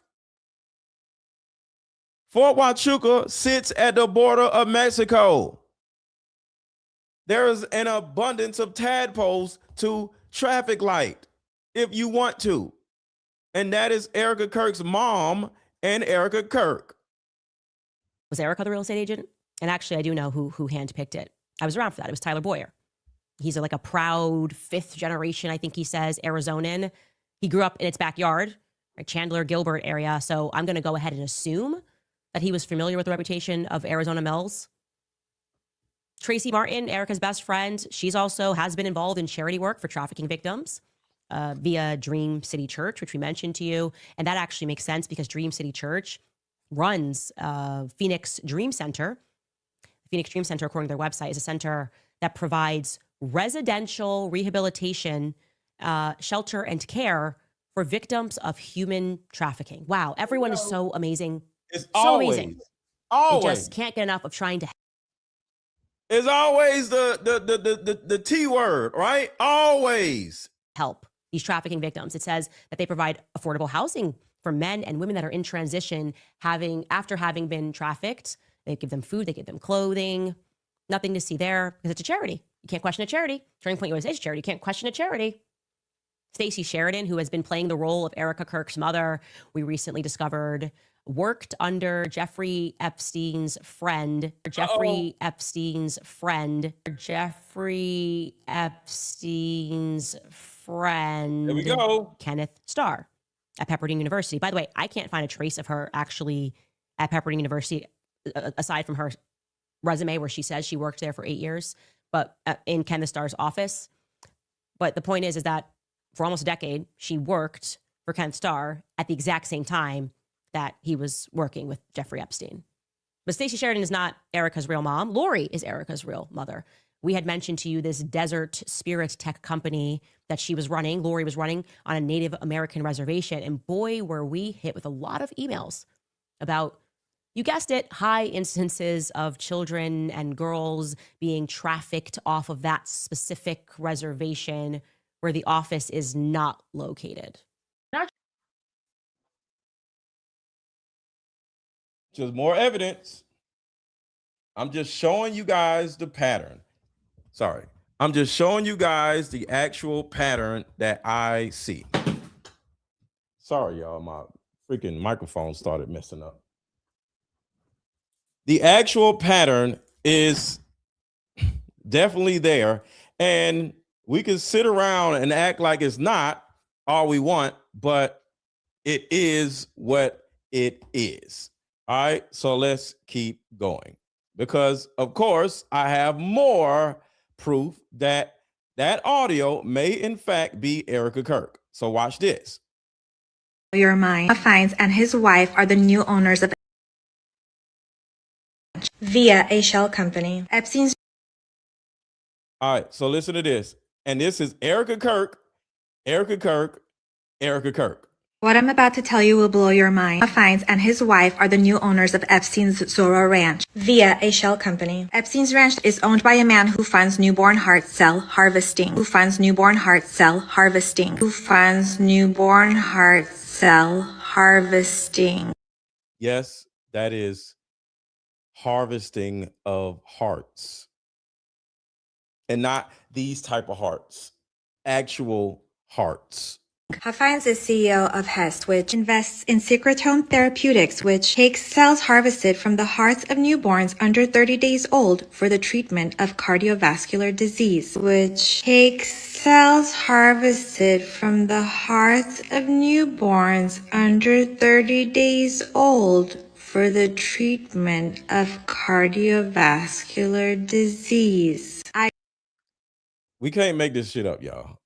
Fort Huachuca sits at the border of Mexico. There is an abundance of tadpoles to traffic light if you want to. And that is Erika Kirk's mom and Erika Kirk. Was Erika the real estate agent? And actually, I do know who handpicked it. I was around for that. It was Tyler Boyer. He's like a proud 5th generation, I think he says, Arizonan. He grew up in its backyard, right, Chandler, Gilbert area. So I'm going to go ahead and assume that he was familiar with the reputation of Arizona Mills. Tracy Martin, Erika's best friend, she's also has been involved in charity work for trafficking victims via Dream City Church, which we mentioned to you. And that actually makes sense because Dream City Church runs Phoenix Dream Center. Phoenix Dream Center, according to their website, is a center that provides residential rehabilitation shelter and care for victims of human trafficking. Wow, everyone is so amazing. It's So always, amazing. They always, just can't get enough of trying to it's always the T word, right? Always. help these trafficking victims. It says that they provide affordable housing for men and women that are in transition after having been trafficked. They give them food, they give them clothing. Nothing to see there because it's a charity. You can't question a charity. Turning Point USA is a charity. You can't question a charity. Stacey Sheridan, who has been playing the role of Erika Kirk's mother, we recently discovered worked under Jeffrey Epstein's friend. Jeffrey Epstein's friend. Jeffrey Epstein's friend. There we go. Kenneth Starr at Pepperdine University. By the way, I can't find a trace of her actually at Pepperdine University aside from her resume where she says she worked there for 8 years, but in Kenneth Starr's office. But the point is that for almost a decade, she worked for Kenneth Starr at the exact same time that he was working with Jeffrey Epstein. But Stacey Sheridan is not Erika's real mom. Lori is Erika's real mother. We had mentioned to you this desert spirit tech company that she was running, Lori was running on a Native American reservation. And boy, were we hit with a lot of emails about, you guessed it, high instances of children and girls being trafficked off of that specific reservation where the office is not located. Just more evidence. I'm just showing you guys the pattern. Sorry. I'm just showing you guys the actual pattern that I see. Sorry, y'all. My freaking microphone started messing up. The actual pattern is definitely there. And we can sit around and act like it's not all we want, but it is what it is. All right, so let's keep going because, of course, I have more proof that that audio may, in fact, be Erika Kirk. So watch this. Your mind. Fines and his wife are the new owners of via a shell company. Epstein's. All right, so listen to this. And this is Erika Kirk, Erika Kirk, Erika Kirk. What I'm about to tell you will blow your mind. Fines and his wife are the new owners of Epstein's Zorro Ranch via a shell company. Epstein's ranch is owned by a man who funds newborn heart cell harvesting. Who funds newborn heart cell harvesting. Who funds newborn heart cell harvesting. Yes, that is harvesting of hearts. And not these type of hearts, actual hearts. Hafines is CEO of Hest, which invests in Secretome Therapeutics, which takes cells harvested from the hearts of newborns under 30 days old for the treatment of cardiovascular disease. Which takes cells harvested from the hearts of newborns under 30 days old for the treatment of cardiovascular disease. We can't make this shit up, y'all.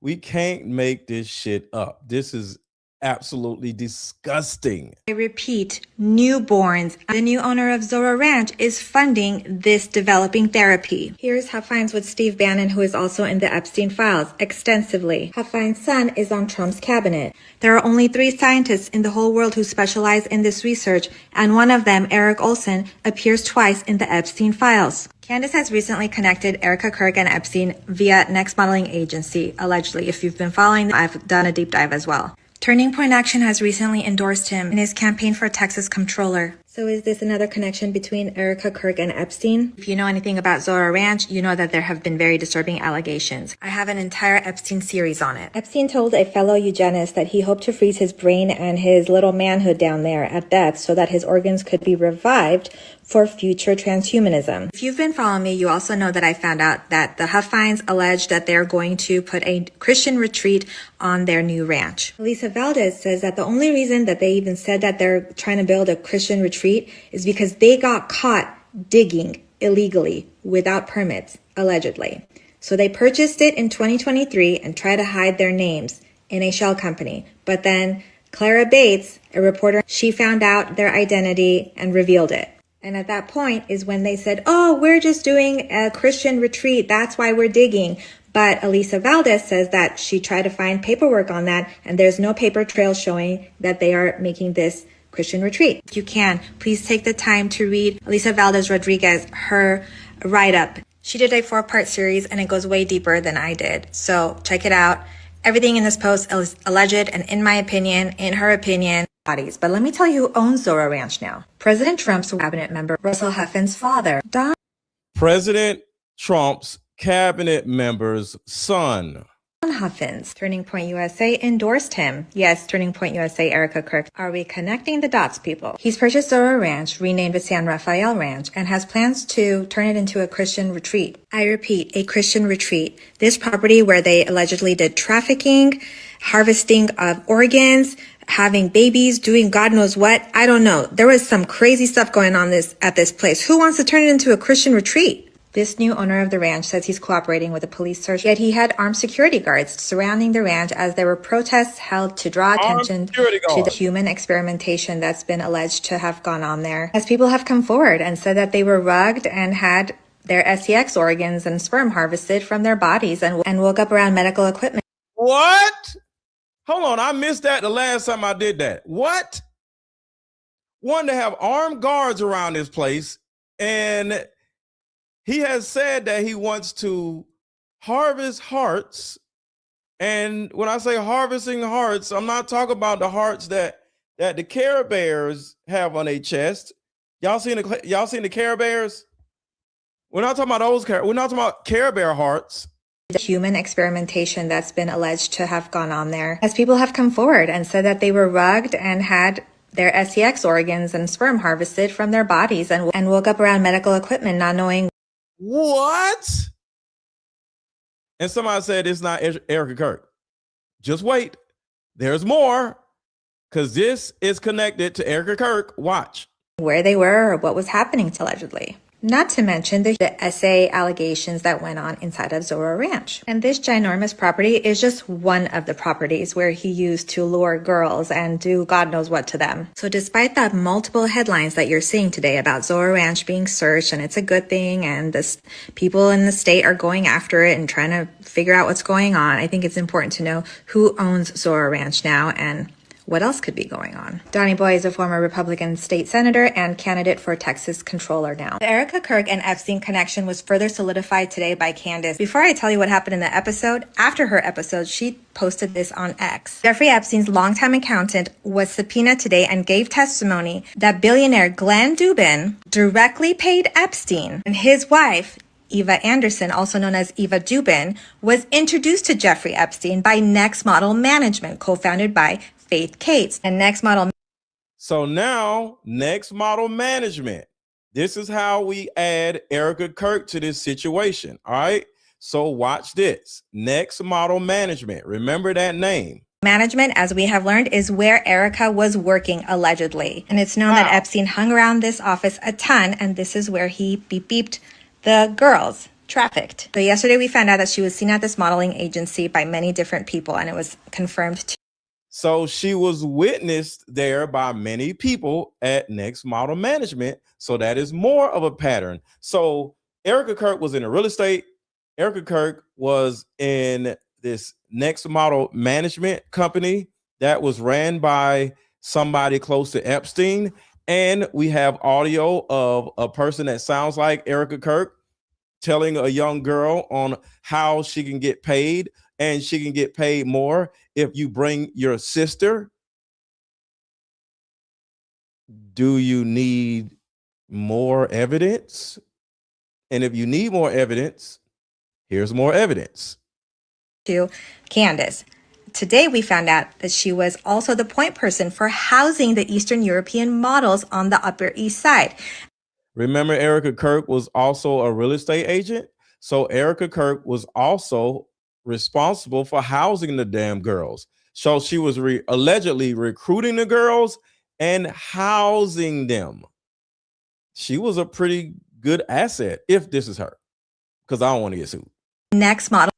We can't make this shit up. This is absolutely disgusting. I repeat, newborns. The new owner of Zorro Ranch is funding this developing therapy. Here's Hafines with Steve Bannon, who is also in the Epstein files extensively. Hafines' son is on Trump's cabinet. There are only 3 scientists in the whole world who specialize in this research, and one of them, Eric Olson, appears twice in the Epstein files. Candace has recently connected Erika Kirk and Epstein via Next Modeling Agency, allegedly. If you've been following, I've done a deep dive as well. Turning Point Action has recently endorsed him in his campaign for Texas comptroller. So is this another connection between Erika Kirk and Epstein? If you know anything about Zorro Ranch, you know that there have been very disturbing allegations. I have an entire Epstein series on it. Epstein told a fellow eugenist that he hoped to freeze his brain and his little manhood down there at death so that his organs could be revived for future transhumanism. If you've been following me, you also know that I found out that the Hafines allege that they're going to put a Christian retreat on their new ranch. Lisa Valdez says that the only reason that they even said that they're trying to build a Christian retreat is because they got caught digging illegally without permits, allegedly. So they purchased it in 2023 and tried to hide their names in a shell company. But then Clara Bates, a reporter, she found out their identity and revealed it. And at that point is when they said, oh, we're just doing a Christian retreat. That's why we're digging. But Elisa Valdez says that she tried to find paperwork on that, and there's no paper trail showing that they are making this Christian retreat. If you can, please take the time to read Elisa Valdez Rodriguez, her write-up. She did a 4-part series, and it goes way deeper than I did. So check it out. Everything in this post is alleged, and in my opinion, in her opinion, bodies. But let me tell you who owns Zorro Ranch now. President Trump's cabinet member, Russell Huffin's father, Don. President Trump's cabinet member's son. Huffins. Turning Point USA endorsed him. Yes, Turning Point USA, Erika Kirk. Are we connecting the dots, people? He's purchased Zorro Ranch, renamed it San Rafael Ranch, and has plans to turn it into a Christian retreat. I repeat, a Christian retreat. This property where they allegedly did trafficking, harvesting of organs, having babies, doing God knows what. I don't know. There was some crazy stuff going on at this place. Who wants to turn it into a Christian retreat? This new owner of the ranch says he's cooperating with a police search, yet he had armed security guards surrounding the ranch as there were protests held to draw attention to the human experimentation that's been alleged to have gone on there. As people have come forward and said that they were rugged and had their sex organs and sperm harvested from their bodies and woke up around medical equipment. What? Hold on, I missed that the last time I did that. What? One, to have armed guards around this place, and he has said that he wants to harvest hearts. And when I say harvesting hearts, I'm not talking about the hearts that the Care Bears have on their chest. Y'all seen the Care Bears? We're not talking about those. We're not talking about Care Bear hearts. The human experimentation that's been alleged to have gone on there. As people have come forward and said that they were rugged and had their sex organs and sperm harvested from their bodies and woke up around medical equipment not knowing. What? And somebody said it's not Erika Kirk. Just wait. There's more, because this is connected to Erika Kirk. Watch. Where they were or what was happening allegedly. Not to mention the essay allegations that went on inside of Zorro Ranch. And this ginormous property is just one of the properties where he used to lure girls and do God knows what to them. So despite the multiple headlines that you're seeing today about Zorro Ranch being searched, and it's a good thing, and the people in the state are going after it and trying to figure out what's going on, I think it's important to know who owns Zorro Ranch now and what else could be going on. Donnie Boy is a former Republican state senator and candidate for Texas controller now. The Erika Kirk and Epstein connection was further solidified today by Candace. Before I tell you what happened in the episode, after her episode, she posted this on X. Jeffrey Epstein's longtime accountant was subpoenaed today and gave testimony that billionaire Glenn Dubin directly paid Epstein, and his wife, Eva Anderson, also known as Eva Dubin, was introduced to Jeffrey Epstein by Next Model Management, co-founded by Faith Cates. And Next Model. So now, Next Model Management. This is how we add Erika Kirk to this situation. All right. So watch this. Next Model Management. Remember that name. Management, as we have learned, is where Erika was working allegedly. And it's known that Epstein hung around this office a ton, and this is where he beeped the girls. Trafficked. So yesterday we found out that she was seen at this modeling agency by many different people, and it was confirmed. So she was witnessed there by many people at Next Model Management. So that is more of a pattern. So Erika Kirk was in the real estate. Erika Kirk was in this Next Model Management company that was ran by somebody close to Epstein. And we have audio of a person that sounds like Erika Kirk telling a young girl on how she can get paid, and she can get paid more if you bring your sister. Do you need more evidence? And if you need more evidence, here's more evidence. To Candace. Today we found out that she was also the point person for housing the Eastern European models on the Upper East Side. Remember, Erika Kirk was also a real estate agent. So Erika Kirk was also responsible for housing the damn girls. So she was allegedly recruiting the girls and housing them. She was a pretty good asset if this is her, because I don't want to get sued. Next Model.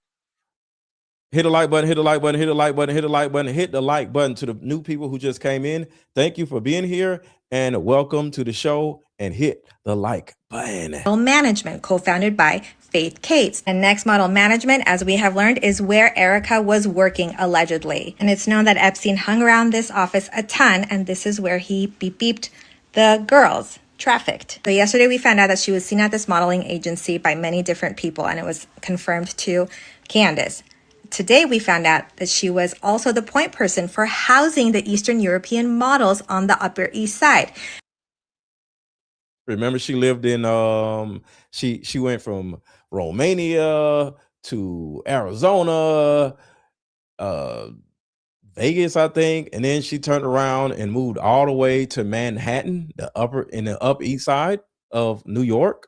Hit the like button, hit the like button, hit the like button, hit the like button, hit the like button. To the new people who just came in, thank you for being here and welcome to the show. and hit the like button. Management, co-founded by Faith Cates. And Next Model Management, as we have learned, is where Erika was working allegedly. And it's known that Epstein hung around this office a ton, and this is where he beeped the girls. Trafficked. So yesterday we found out that she was seen at this modeling agency by many different people, and it was confirmed to Candace. Today we found out that she was also the point person for housing the Eastern European models on the Upper East Side. Remember, she lived in she went from Romania to Arizona, Vegas, I think, and then she turned around and moved all the way to Manhattan, the Upper East Side of New York,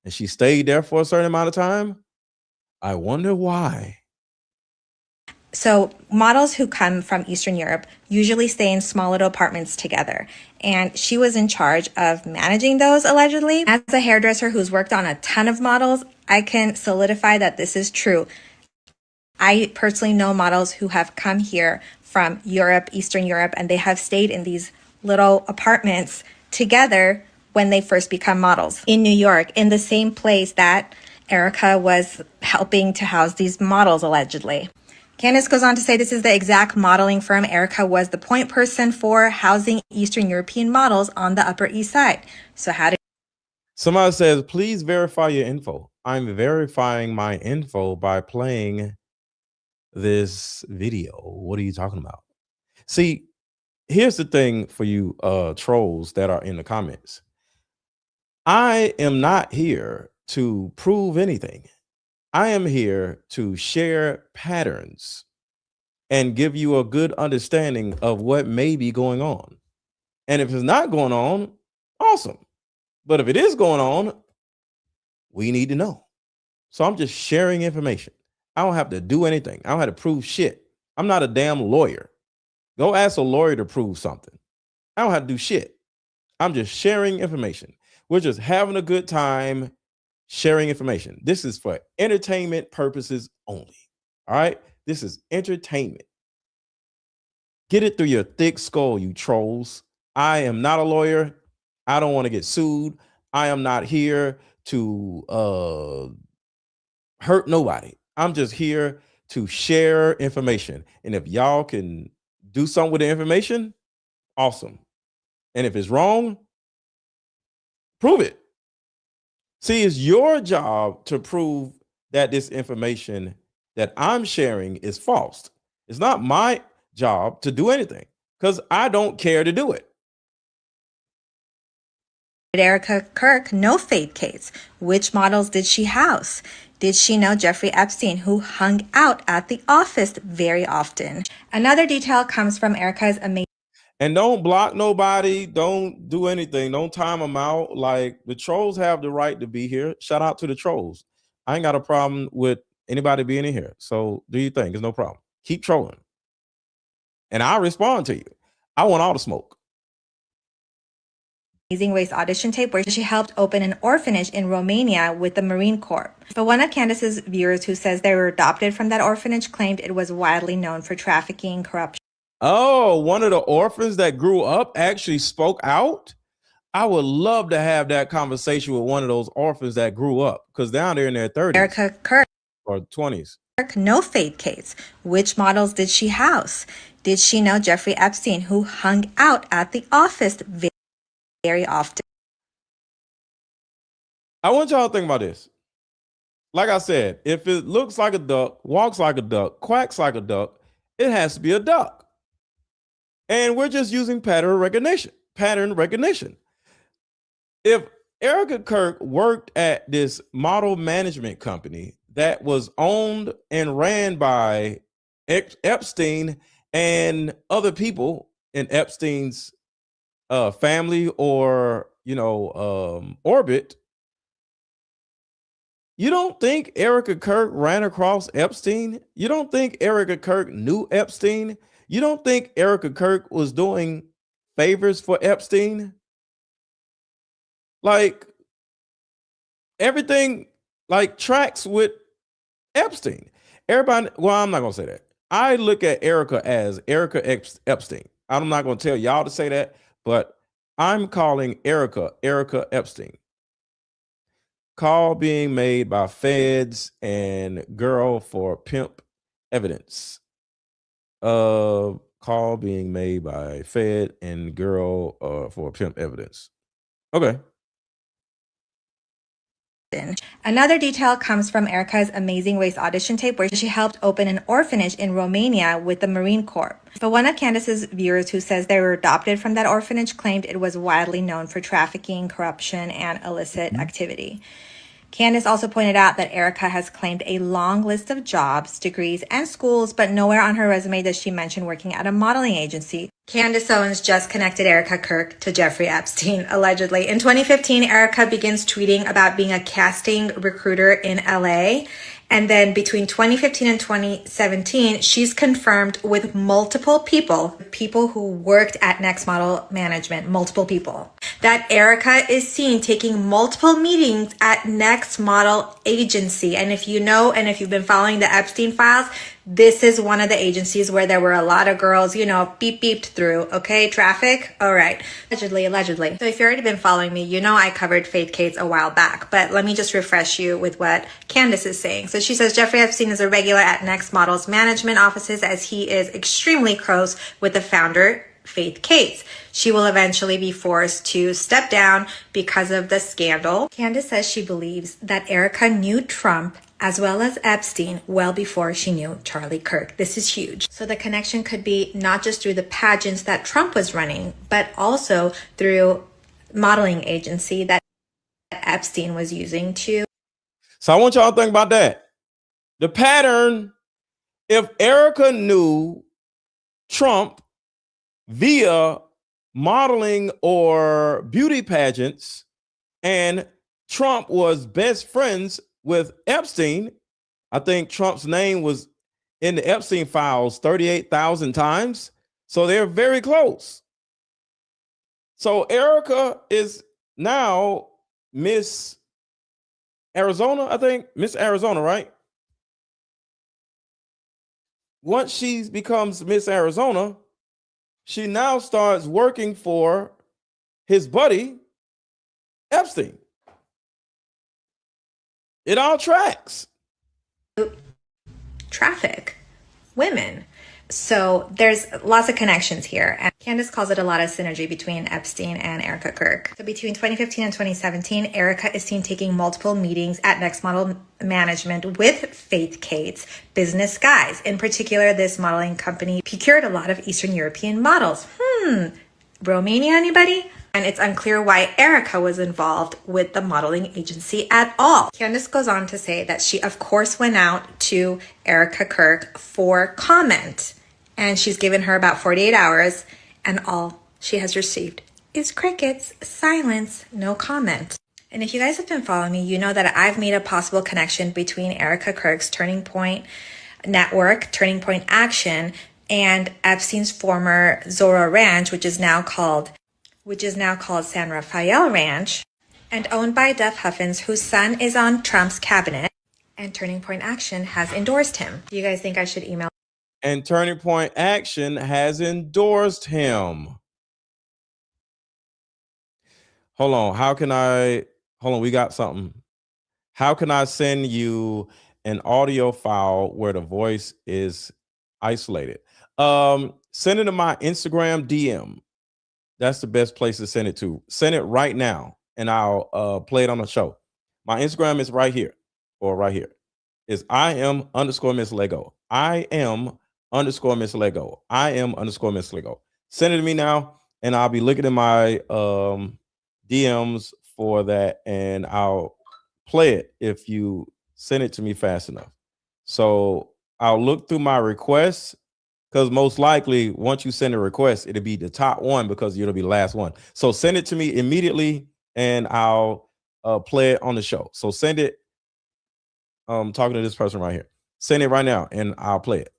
and she stayed there for a certain amount of time. I wonder why. So models who come from Eastern Europe usually stay in small little apartments together. And she was in charge of managing those, allegedly. As a hairdresser who's worked on a ton of models, I can solidify that this is true. I personally know models who have come here from Europe, Eastern Europe, and they have stayed in these little apartments together when they first become models in New York, in the same place that Erika was helping to house these models, allegedly. Candace goes on to say this is the exact modeling firm Erika was the point person for housing Eastern European models on the Upper East Side. So how did... Somebody says, please verify your info. I'm verifying my info by playing this video. What are you talking about? See, here's the thing for you trolls that are in the comments. I am not here to prove anything. I am here to share patterns and give you a good understanding of what may be going on. And if it's not going on, awesome. But if it is going on, we need to know. So I'm just sharing information. I don't have to do anything. I don't have to prove shit. I'm not a damn lawyer. Go ask a lawyer to prove something. I don't have to do shit. I'm just sharing information. We're just having a good time sharing information. This is for entertainment purposes only. All right? This is entertainment. Get it through your thick skull, you trolls. I am not a lawyer. I don't want to get sued. I am not here to hurt nobody. I'm just here to share information. And if y'all can do something with the information, awesome. And if it's wrong, prove it. See, it's your job to prove that this information that I'm sharing is false. It's not my job to do anything because I don't care to do it. Did Erika Kirk know Faith Cates? Which models did she house? Did she know Jeffrey Epstein, who hung out at the office very often? Another detail comes from Erika's amazing... And don't block nobody. Don't do anything. Don't time them out. Like, the trolls have the right to be here. Shout out to the trolls. I ain't got a problem with anybody being in here. So do your thing. There's no problem. Keep trolling. And I'll respond to you. I want all the smoke. Amazing Race audition tape where she helped open an orphanage in Romania with the Marine Corps. But one of Candace's viewers who says they were adopted from that orphanage claimed it was widely known for trafficking, corruption. Oh, one of the orphans that grew up actually spoke out? I would love to have that conversation with one of those orphans that grew up, because down there in their 30s Erika Kirk or 20s. No Faith Cates. Which models did she house? Did she know Jeffrey Epstein, who hung out at the office very often? I want y'all to think about this. Like I said, if it looks like a duck, walks like a duck, quacks like a duck, it has to be a duck. And we're just using pattern recognition. If Erika Kirk worked at this model management company that was owned and ran by Epstein and other people in Epstein's family or, orbit, you don't think Erika Kirk ran across Epstein? You don't think Erika Kirk knew Epstein? You don't think Erika Kirk was doing favors for Epstein? Like, everything tracks with Epstein. Everybody, well, I'm not going to say that. I look at Erika as Erika Epstein. I'm not going to tell y'all to say that, but I'm calling Erika Epstein. Call being made by feds and girl for pimp evidence. Call being made by fed and girl for pimp evidence. Okay. Another detail comes from Erika's Amazing Race audition tape, where she helped open an orphanage in Romania with the Marine Corps. But one of Candace's viewers who says they were adopted from that orphanage claimed it was widely known for trafficking, corruption, and illicit activity. Candace also pointed out that Erika has claimed a long list of jobs, degrees, and schools, but nowhere on her resume does she mention working at a modeling agency. Candace Owens just connected Erika Kirk to Jeffrey Epstein, allegedly. In 2015, Erika begins tweeting about being a casting recruiter in LA. And then between 2015 and 2017, she's confirmed with multiple people who worked at Next Model Management, multiple people, that Erika is seen taking multiple meetings at Next Model Agency. And if you know, and if you've been following the Epstein files, this is one of the agencies where there were a lot of girls, beeped through, okay? Traffic? All right. Allegedly. So if you've already been following me, you know I covered Faith Cates a while back, but let me just refresh you with what Candace is saying. So she says Jeffrey Epstein is a regular at Next Model's management offices, as he is extremely close with the founder, Faith Cates. She will eventually be forced to step down because of the scandal. Candace says she believes that Erika knew Trump as well as Epstein well before she knew Charlie Kirk. This is huge. So the connection could be not just through the pageants that Trump was running, but also through modeling agency that Epstein was using to. So I want y'all to think about that. The pattern, if Erika knew Trump via modeling or beauty pageants, and Trump was best friends with Epstein, I think Trump's name was in the Epstein files 38,000 times. So they're very close. So Erika is now Miss Arizona, I think. Miss Arizona, right? Once she becomes Miss Arizona, she now starts working for his buddy, Epstein. It all tracks. Traffic, women. So there's lots of connections here. And Candace calls it a lot of synergy between Epstein and Erika Kirk. So between 2015 and 2017, Erika is seen taking multiple meetings at Next Model Management with Faith Cates, business guys. In particular, this modeling company procured a lot of Eastern European models. Romania, anybody? And it's unclear why Erika was involved with the modeling agency at all. Candace goes on to say that she, of course, went out to Erika Kirk for comment. And she's given her about 48 hours, and all she has received is crickets, silence, no comment. And if you guys have been following me, you know that I've made a possible connection between Erika Kirk's Turning Point network, Turning Point Action, and Epstein's former Zorro Ranch, which is now called San Rafael Ranch, and owned by Duff Huffins, whose son is on Trump's cabinet, and Turning Point Action has endorsed him. Do you guys think I should email? And Turning Point Action has endorsed him. Hold on, we got something. How can I send you an audio file where the voice is isolated? Send it to my Instagram DM. That's the best place to send it to. Send it right now, and I'll play it on the show. My Instagram is right here, or right here. It's _Miss Lego. _Miss Lego. _Miss Lego. Send it to me now, and I'll be looking at my DMs for that, and I'll play it if you send it to me fast enough. So I'll look through my requests, because most likely once you send a request, it'll be the top one because it'll be the last one. So send it to me immediately, and I'll play it on the show. So send it. I'm talking to this person right here. Send it right now, and I'll play it.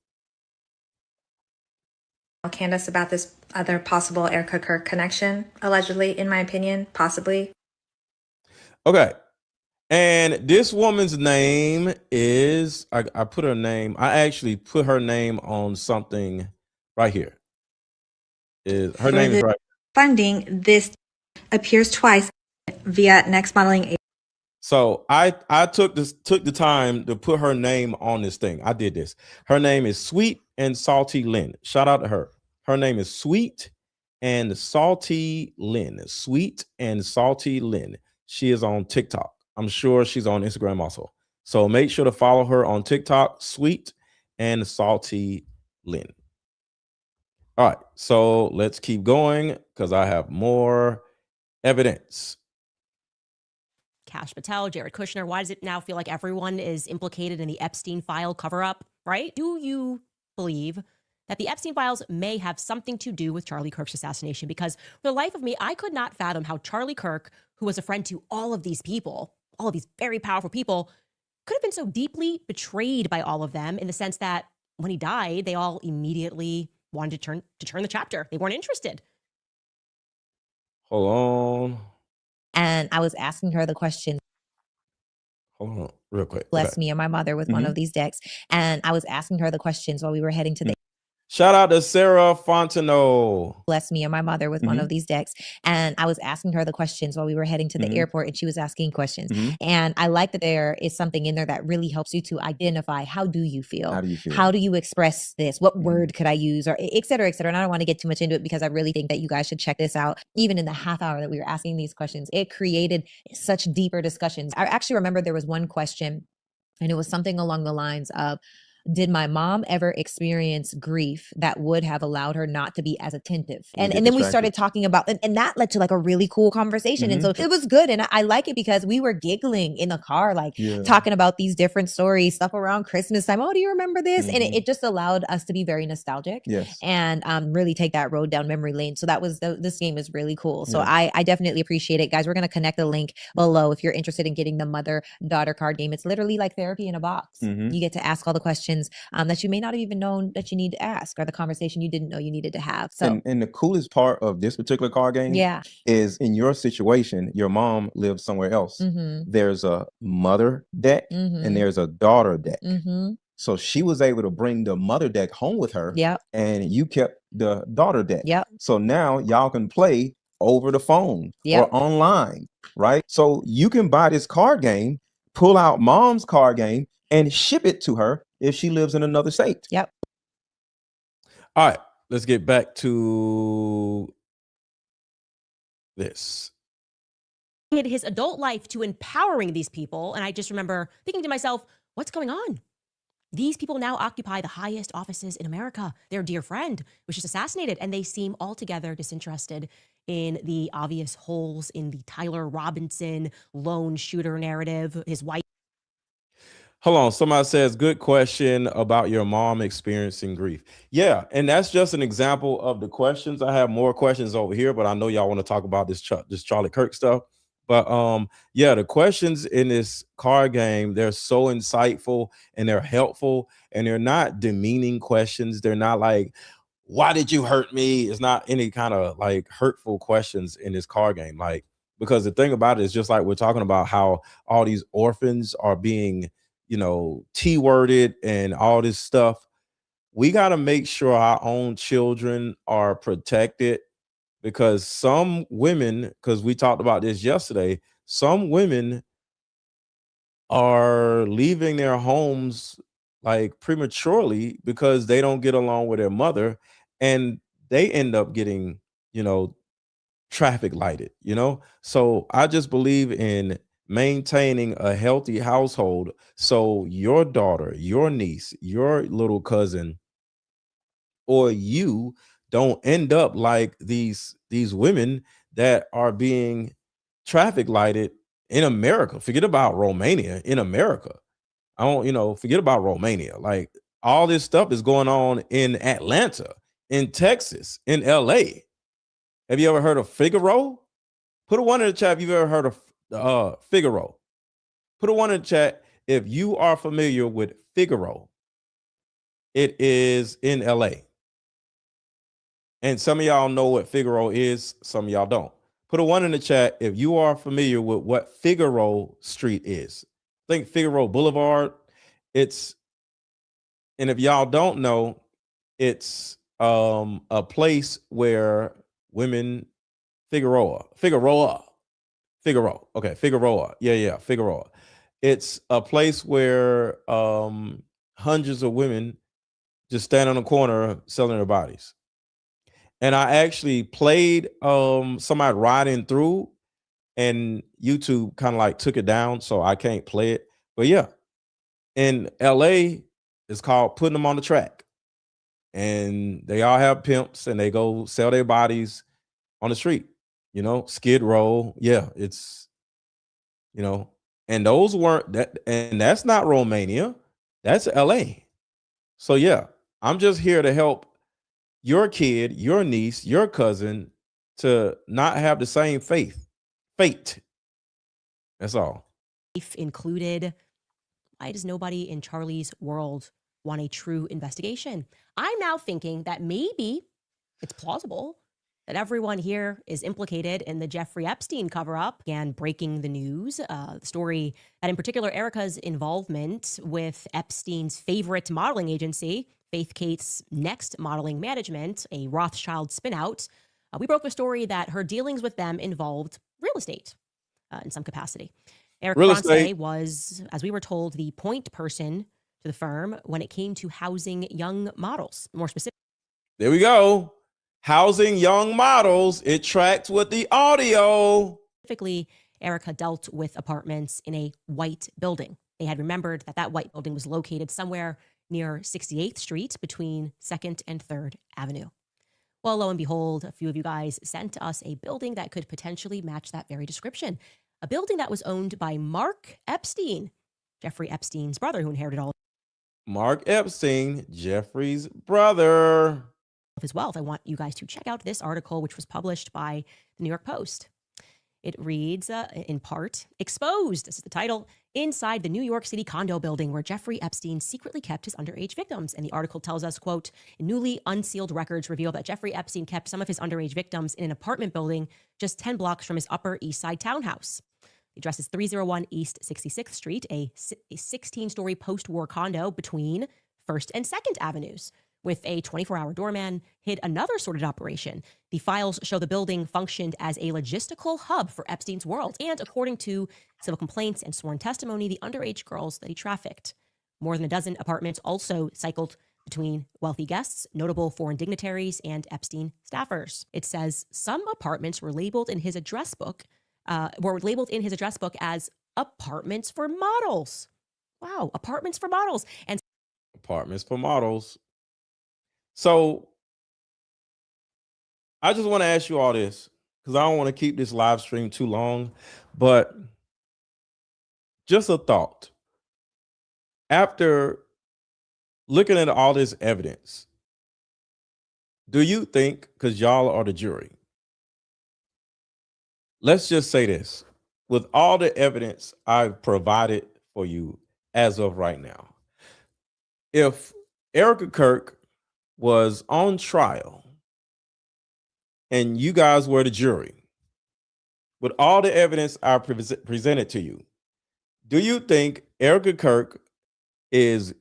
Candace about this other possible Erika Kirk connection, allegedly, in my opinion, possibly. Okay. And this woman's name is, I put her name, I actually put her name on something right here. Her name is right. Funding this appears twice via Next Modeling. So I took the time to put her name on this thing. I did this. Her name is Sweet and Salty Lynn. Shout out to her. Her name is Sweet and Salty Lynn. Sweet and Salty Lynn. She is on TikTok. I'm sure she's on Instagram also. So make sure to follow her on TikTok, Sweet and Salty Lynn. All right, so let's keep going because I have more evidence. Kash Patel, Jared Kushner. Why does it now feel like everyone is implicated in the Epstein file cover up, right? Do you believe that the Epstein files may have something to do with Charlie Kirk's assassination? Because for the life of me, I could not fathom how Charlie Kirk, who was a friend to all of these people, all of these very powerful people, could have been so deeply betrayed by all of them in the sense that when he died, they all immediately wanted to turn the chapter. They weren't interested. Hold on. And I was asking her the question. Hold on, real quick. Bless me and my mother with one of these decks. And I was asking her the questions while we were heading to the Shout out to Sarah Fontenot. Bless me and my mother with one of these decks. And I was asking her the questions while we were heading to the airport, and she was asking questions. And I like that there is something in there that really helps you to identify, how do you feel? How do you feel? How do you express this? What word could I use? Or et cetera, et cetera. And I don't want to get too much into it because I really think that you guys should check this out. Even in the half hour that we were asking these questions, it created such deeper discussions. I actually remember there was one question, and it was something along the lines of, did my mom ever experience grief that would have allowed her not to be as attentive? And then we started talking about, and that led to like a really cool conversation. And so it was good. And I like it because we were giggling in the car, like talking about these different stories, stuff around Christmas time. Oh, do you remember this? And it just allowed us to be very nostalgic and really take that road down memory lane. So that was, this game is really cool. So I definitely appreciate it. Guys, we're going to connect the link below if you're interested in getting the mother-daughter card game. It's literally like therapy in a box. You get to ask all the questions that you may not have even known that you need to ask, or the conversation you didn't know you needed to have. So, and the coolest part of this particular card game is, in your situation, your mom lives somewhere else. There's a mother deck and there's a daughter deck. So she was able to bring the mother deck home with her, and you kept the daughter deck. So now y'all can play over the phone or online, right? So you can buy this card game, pull out mom's card game, and ship it to her if she lives in another state. All right, let's get back to this. His adult life to empowering these people. And I just remember thinking to myself, what's going on? These people now occupy the highest offices in America. Their dear friend was just assassinated, and they seem altogether disinterested in the obvious holes in the Tyler Robinson lone shooter narrative. His wife. Hold on. Somebody says, good question about your mom experiencing grief. Yeah. And that's just an example of the questions. I have more questions over here, but I know y'all want to talk about this Charlie Kirk stuff. But yeah, the questions in this card game, they're so insightful and they're helpful, and they're not demeaning questions. They're not like, why did you hurt me? It's not any kind of like hurtful questions in this card game. Like, because the thing about it is, just like we're talking about how all these orphans are being, you know, T-worded and all this stuff. We got to make sure our own children are protected, because some women, because we talked about this yesterday, some women are leaving their homes like prematurely because they don't get along with their mother, and they end up getting, you know, traffic lighted, you know? So I just believe in maintaining a healthy household so your daughter, your niece, your little cousin, or you don't end up like these women that are being traffic lighted in America. Forget about Romania, in America. I don't, you know, forget about Romania. Like, all this stuff is going on in Atlanta, in Texas, in LA. Have you ever heard of Figaro? Put a one in the chat if you've ever heard of Figaro. Put a one in the chat if you are familiar with Figaro. It is in LA. And some of y'all know what Figaro is, some of y'all don't. Put a one in the chat if you are familiar with what Figaro Street is. Think Figaro Boulevard. And if y'all don't know, it's a place where women Figueroa. Okay, Figueroa. Yeah, Figueroa. It's a place where hundreds of women just stand on the corner selling their bodies. And I actually played somebody riding through, and YouTube kind of like took it down, so I can't play it. But yeah, in LA, it's called putting them on the track. And they all have pimps and they go sell their bodies on the street, Skid Row. Yeah, it's, and those weren't that, and that's not Romania, that's LA. So yeah, I'm just here to help your kid, your niece, your cousin to not have the same fate. That's all. Included. Why does nobody in Charlie's world want a true investigation? I'm now thinking that maybe it's plausible that everyone here is implicated in the Jeffrey Epstein cover-up and breaking the news. The story that in particular Erika's involvement with Epstein's favorite modeling agency, Faith Kate's Next Modeling Management, a Rothschild spinout. We broke the story that her dealings with them involved real estate in some capacity. Eric France was, as we were told, the point person to the firm when it came to housing young models. More specific. There we go. Housing young models. It tracked with the audio. Specifically, Erika dealt with apartments in a white building. They had remembered that that white building was located somewhere near 68th Street between 2nd and 3rd Avenue. Well, lo and behold, a few of you guys sent us a building that could potentially match that very description. A building that was owned by Mark Epstein, Jeffrey Epstein's brother, who inherited all Mark Epstein, Jeffrey's brother. of his wealth. I want you guys to check out this article, which was published by the New York Post. It reads, in part, Exposed, this is the title, inside the New York City condo building where Jeffrey Epstein secretly kept his underage victims. And the article tells us, quote, newly unsealed records reveal that Jeffrey Epstein kept some of his underage victims in an apartment building just 10 blocks from his Upper East Side townhouse. The address is 301 East 66th Street, a 16-story post-war condo between 1st and 2nd Avenues. With a 24-hour doorman, hid another sordid operation. The files show the building functioned as a logistical hub for Epstein's world, and according to civil complaints and sworn testimony, the underage girls that he trafficked. More than a dozen apartments also cycled between wealthy guests, notable foreign dignitaries, and Epstein staffers. It says some apartments were labeled in his address book, as apartments for models. Wow, apartments for models. And apartments for models. So I just want to ask you all this because I don't want to keep this live stream too long, but just a thought. After looking at all this evidence, do you think, because y'all are the jury, let's just say this, with all the evidence I've provided for you as of right now, if Erika Kirk was on trial and you guys were the jury, with all the evidence I presented to you, do you think Erika Kirk is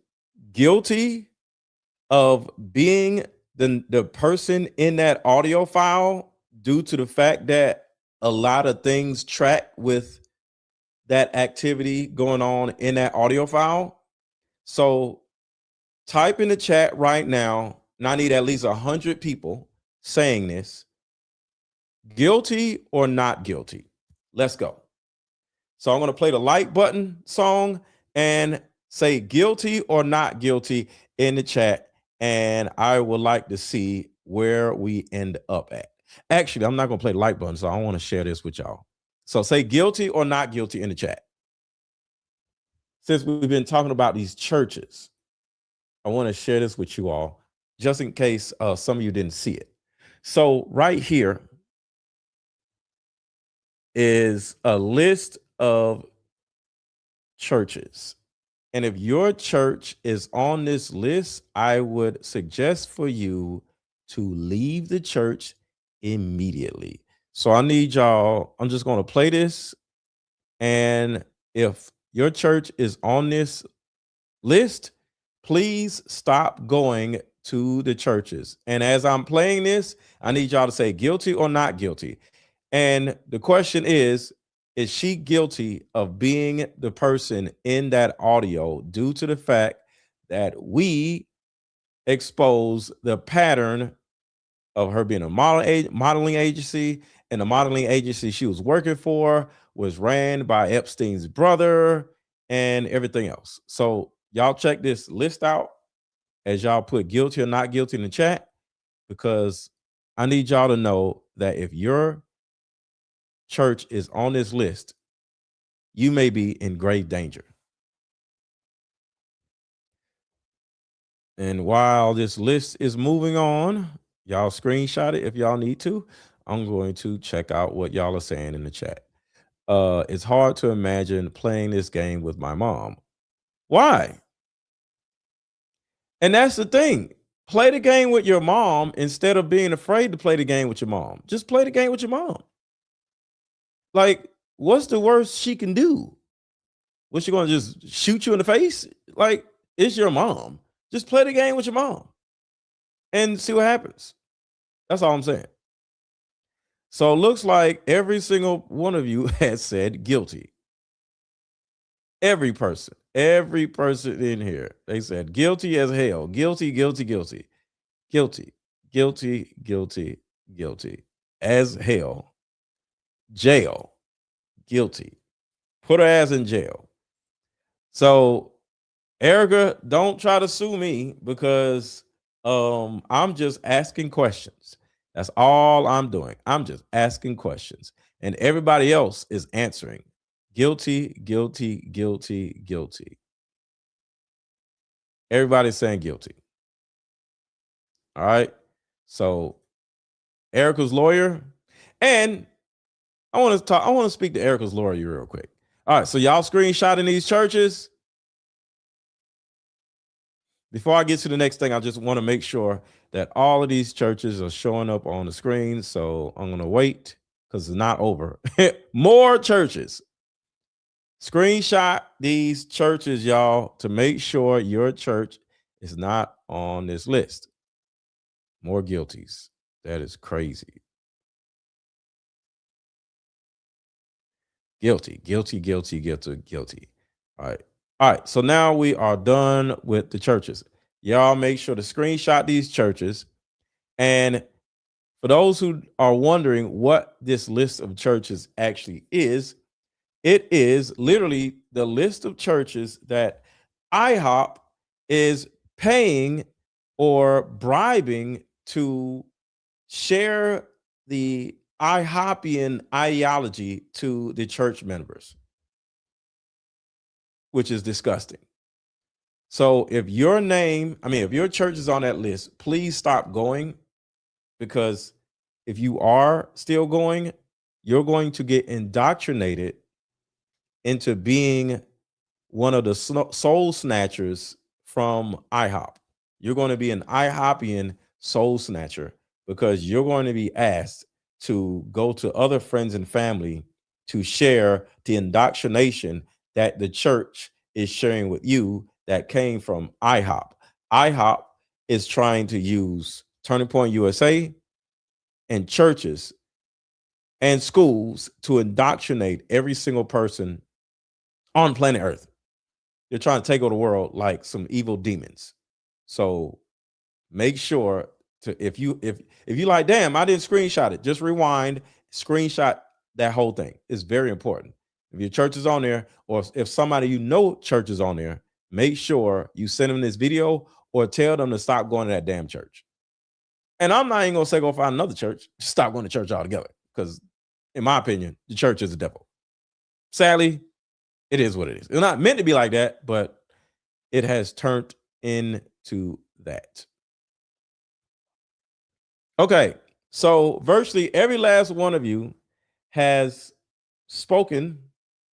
guilty of being the person in that audio file due to the fact that a lot of things track with that activity going on in that audio file? So type in the chat right now, and I need at least 100 people saying this. Guilty or not guilty? Let's go. So I'm going to play the like button song and say guilty or not guilty in the chat. And I would like to see where we end up at. Actually, I'm not going to play the like button, so I want to share this with y'all. So say guilty or not guilty in the chat. Since we've been talking about these churches, I want to share this with you all, just in case some of you didn't see it. So right here is a list of churches. And if your church is on this list, I would suggest for you to leave the church immediately. So I need y'all, I'm just going to play this. And if your church is on this list, please stop going to the churches. And as I'm playing this, I need y'all to say guilty or not guilty. And the question is she guilty of being the person in that audio due to the fact that we expose the pattern of her being a modeling agency, and the modeling agency she was working for was ran by Epstein's brother and everything else. So y'all check this list out as y'all put guilty or not guilty in the chat, because I need y'all to know that if your church is on this list, you may be in grave danger. And while this list is moving on, y'all screenshot it if y'all need to. I'm going to check out what y'all are saying in the chat. It's hard to imagine playing this game with my mom. Why? And that's the thing. Play the game with your mom instead of being afraid to play the game with your mom. Just play the game with your mom. Like, what's the worst she can do? What's she going to just shoot you in the face? Like, it's your mom. Just play the game with your mom and see what happens. That's all I'm saying. So it looks like every single one of you has said guilty. Every person in here, they said guilty as hell. Guilty, guilty, guilty, guilty, guilty, guilty, guilty as hell. Jail, guilty. Put her ass in jail. So Erika, don't try to sue me, because I'm just asking questions. That's all I'm doing. I'm just asking questions. And everybody else is answering. Guilty, guilty, guilty, guilty. Everybody's saying guilty. All right. So Erika's lawyer, and I want to speak to Erika's lawyer real quick. All right. So y'all screenshotting these churches. Before I get to the next thing, I just want to make sure that all of these churches are showing up on the screen. So I'm going to wait because it's not over. More churches. Screenshot these churches, y'all, to make sure your church is not on this list. More guilties. That is crazy. Guilty, guilty, guilty, guilty, guilty. All right. All right. So now we are done with the churches. Y'all make sure to screenshot these churches. And for those who are wondering what this list of churches actually is, it is literally the list of churches that IHOP is paying or bribing to share the IHOPian ideology to the church members, which is disgusting. So if your church is on that list, please stop going, because if you are still going, you're going to get indoctrinated into being one of the soul snatchers from IHOP. You're going to be an IHOPian soul snatcher, because you're going to be asked to go to other friends and family to share the indoctrination that the church is sharing with you that came from IHOP. IHOP is trying to use Turning Point USA and churches and schools to indoctrinate every single person on planet Earth. They're trying to take over the world like some evil demons. So make sure to, if you like, damn, I didn't screenshot it, just rewind, screenshot that whole thing. It's very important. If your church is on there, or if somebody you know church is on there, make sure you send them this video or tell them to stop going to that damn church. And I'm not even gonna say go find another church. Just stop going to church altogether, because in my opinion, the church is the devil. Sadly, it is what it is. It's not meant to be like that, but it has turned into that. Okay, so virtually every last one of you has spoken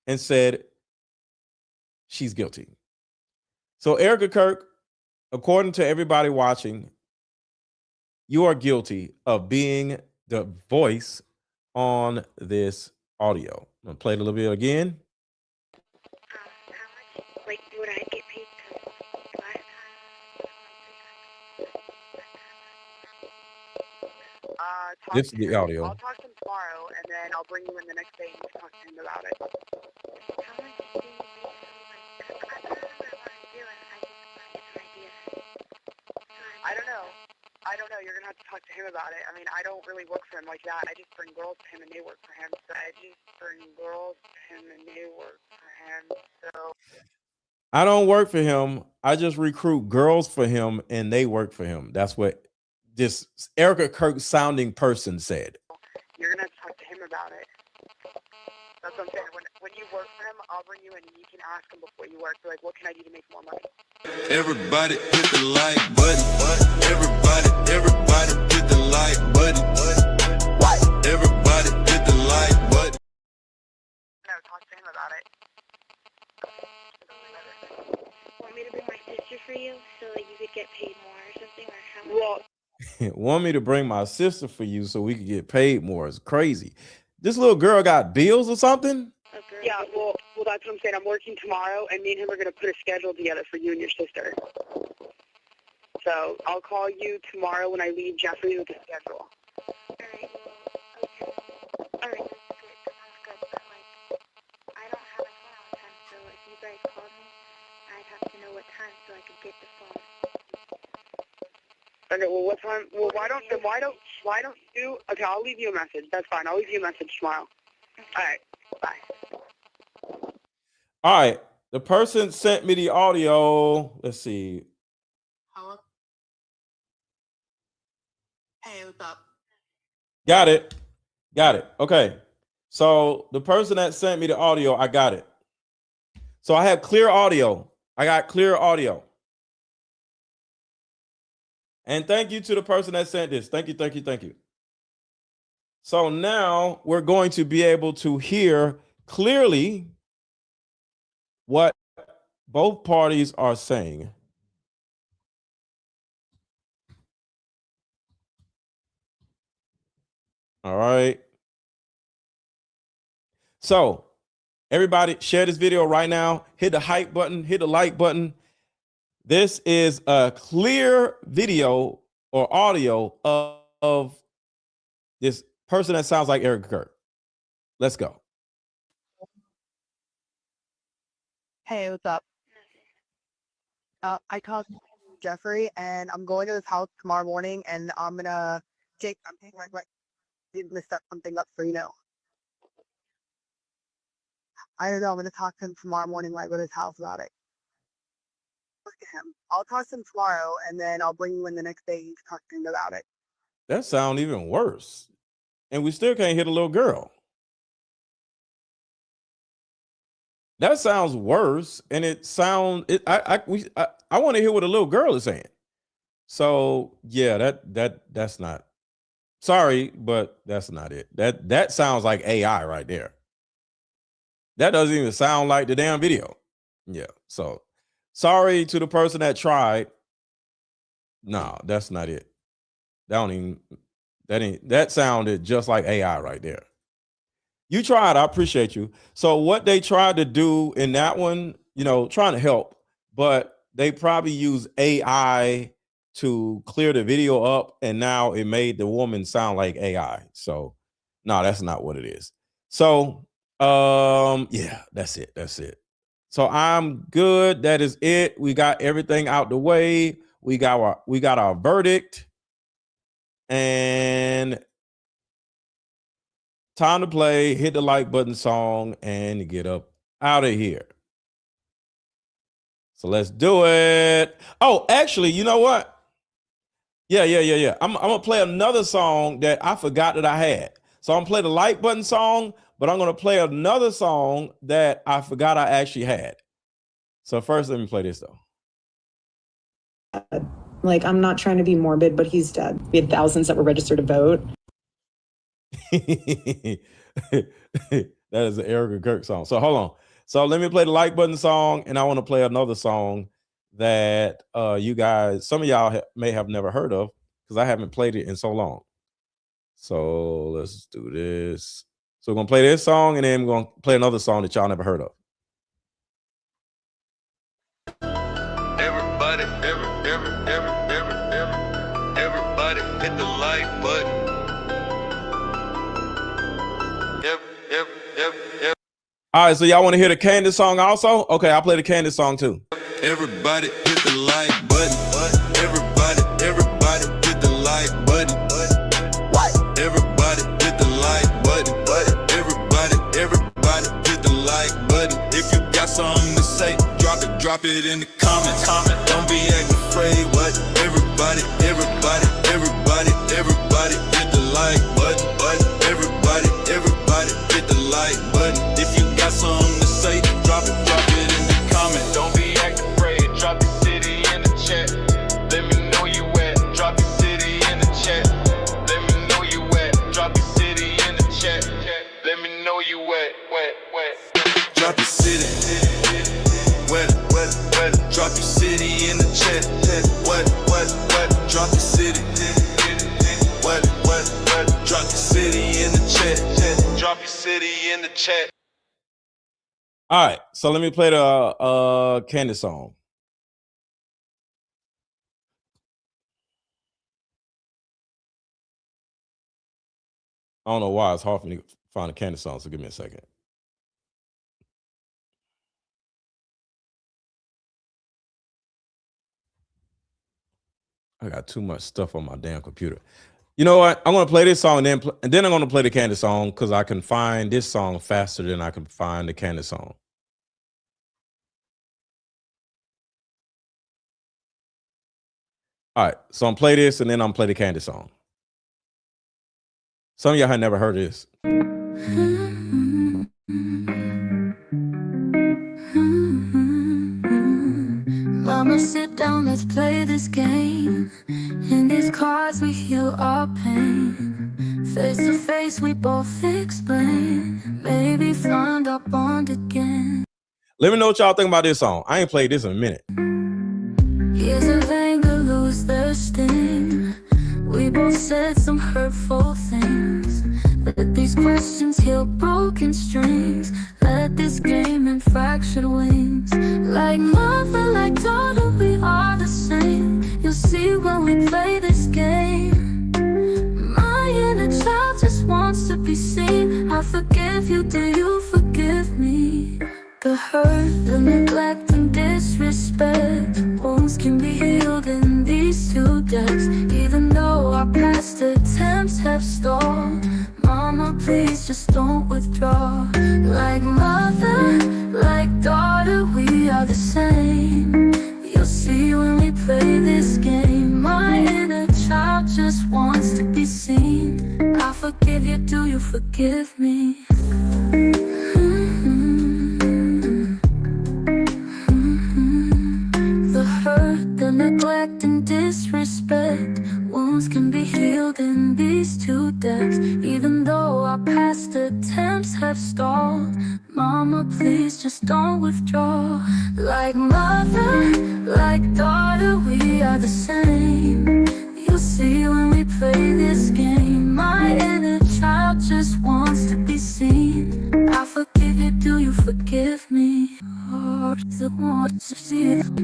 and said she's guilty. So Erika Kirk, according to everybody watching, you are guilty of being the voice on this audio. I'm gonna play it a little bit again. How much, like, would I get paid last This is the audio. I'll talk to him tomorrow, and then I'll bring you in the next day and you can talk to him about it. How much do you I don't know. You're going to have to talk to him about it. I mean, I don't really work for him like that. I just bring girls to him and they work for him. So I just bring girls to him and they work for him. So I don't work for him. I just recruit girls for him and they work for him. That's what this Erika Kirk sounding person said. You're going to have to talk to him about it. That's what I'm saying. When you work for him, I'll bring you in and you can ask him before you work. Like, what can I do to make more money? Everybody hit the like button. Everybody hit the like button. Everybody hit the like button. No, talk to him about it. Want me to bring my sister for you so like you could get paid more or something? Or how much? Want me to bring my sister for you so we could get paid more? It's crazy. This little girl got bills or something? Yeah, well, that's what I'm saying. I'm working tomorrow, and me and him are going to put a schedule together for you and your sister. So I'll call you tomorrow when I leave Jeffrey with the schedule. All right, well, okay. All right, that's good. That sounds good. But, like, I don't have a phone all the time, so if you guys called me, I'd have to know what time so I could get the phone. Okay, well, what time? Well, why don't you? Okay, I'll leave you a message. That's fine. I'll leave you a message tomorrow. All right, bye. All right. The person sent me the audio. Let's see. Hello? Hey, what's up? Got it. Okay. So the person that sent me the audio, I got it. So I have clear audio. I got clear audio. And thank you to the person that sent this. Thank you. So now we're going to be able to hear clearly what both parties are saying. All right. So everybody share this video right now. Hit the hype button, hit the like button. This is a clear video or audio of this person that sounds like Erika Kirk. Let's go. Hey, what's up? I called Jeffrey, and I'm going to his house tomorrow morning, and I'm taking my to set something up for I don't know. I'm gonna talk to him tomorrow morning when I go to his house about it. Look at him. I'll talk to him tomorrow, and then I'll bring you in the next day to talk to him about it. That sounds even worse, and we still can't hit a little girl. That sounds worse, and I want to hear what a little girl is saying. So yeah, that's not. Sorry, but that's not it. That sounds like AI right there. That doesn't even sound like the damn video. Yeah. So sorry to the person that tried. No, that's not it. That sounded just like AI right there. You tried. I appreciate you. So what they tried to do in that one, trying to help, but they probably use AI to clear the video up, and now it made the woman sound like AI. So no, that's not what it is. So yeah, that's it. So I'm good. That is it. We got everything out the way. We got our verdict, and time to play. Hit the like button song and get up out of here. So let's do it. Oh, actually, you know what? Yeah. I'm gonna play another song that I forgot that I had. So I'm gonna play the like button song, but I'm gonna play another song that I forgot I actually had. So first, let me play this though. Like, I'm not trying to be morbid, but he's dead. We had thousands that were registered to vote. That is an Erika Kirk song. So hold on. So let me play the like button song, and I want to play another song that you guys, some of y'all may have never heard of, because I haven't played it in so long. So let's do this. So we're gonna play this song, and then we're gonna play another song that y'all never heard of. Everybody hit the like button. All right, so y'all want to hear the Candace song also? Okay, I'll play the Candace song too. Everybody hit the like button. Everybody hit the like button. What? Everybody hit the like button. Everybody hit the like button. If you got something to say, drop it in the comments. Don't be acting afraid. What? Everybody hit the like button. Everybody hit the like button. If you got something to say, drop it in the comment. Don't be acting afraid. Drop your city in the chat. Let me know you at. Drop your city in the chat. Let me know you at. Drop your city in the chat. Let me know you at. Drop your city. What? Drop your city in the chat. What? Drop your city. What? Drop your city in the chat. Drop your city in the chat. All right, so let me play the Candace song. I don't know why it's hard for me to find a Candace song, so give me a second. I got too much stuff on my damn computer. You know what? I'm going to play this song and then I'm going to play the Candace song because I can find this song faster than I can find the Candace song. All right, so I'm play this and then I'm play the Candace song. Some of y'all have never heard of this. Mama, sit down, let's play this game. In these cards we heal our pain. Face to face we both explain. Maybe find our bond again. Let me know what y'all think about this song. I ain't played this in a minute. Years of anger lose their sting. We both said some hurtful things. Let these questions heal broken strings. Let this game and fractured wings. Like mother, like daughter, we are the same. You'll see when we play this game. My inner child just wants to be seen. I forgive you, do you forgive me? The hurt, the neglect and disrespect, wounds can be healed in these two decks. Even though our past attempts have stalled, Mama, please just don't withdraw. Like mother, like daughter, we are the same. You'll see when we play this game. My inner child just wants to be seen. I forgive you, do you forgive me? The hurt, the neglect and disrespect, wounds can be healed in these two decks. Even though our past attempts have stalled, Mama, please just don't withdraw. Like mother, like daughter, we are the same. You'll see when we play this game. My inner child just wants to be seen. I forgive you, do you forgive me?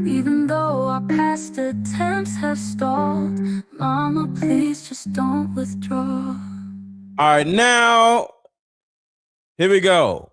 Even though our past attempts have stalled, Mama, please just don't withdraw. All right, now, here we go.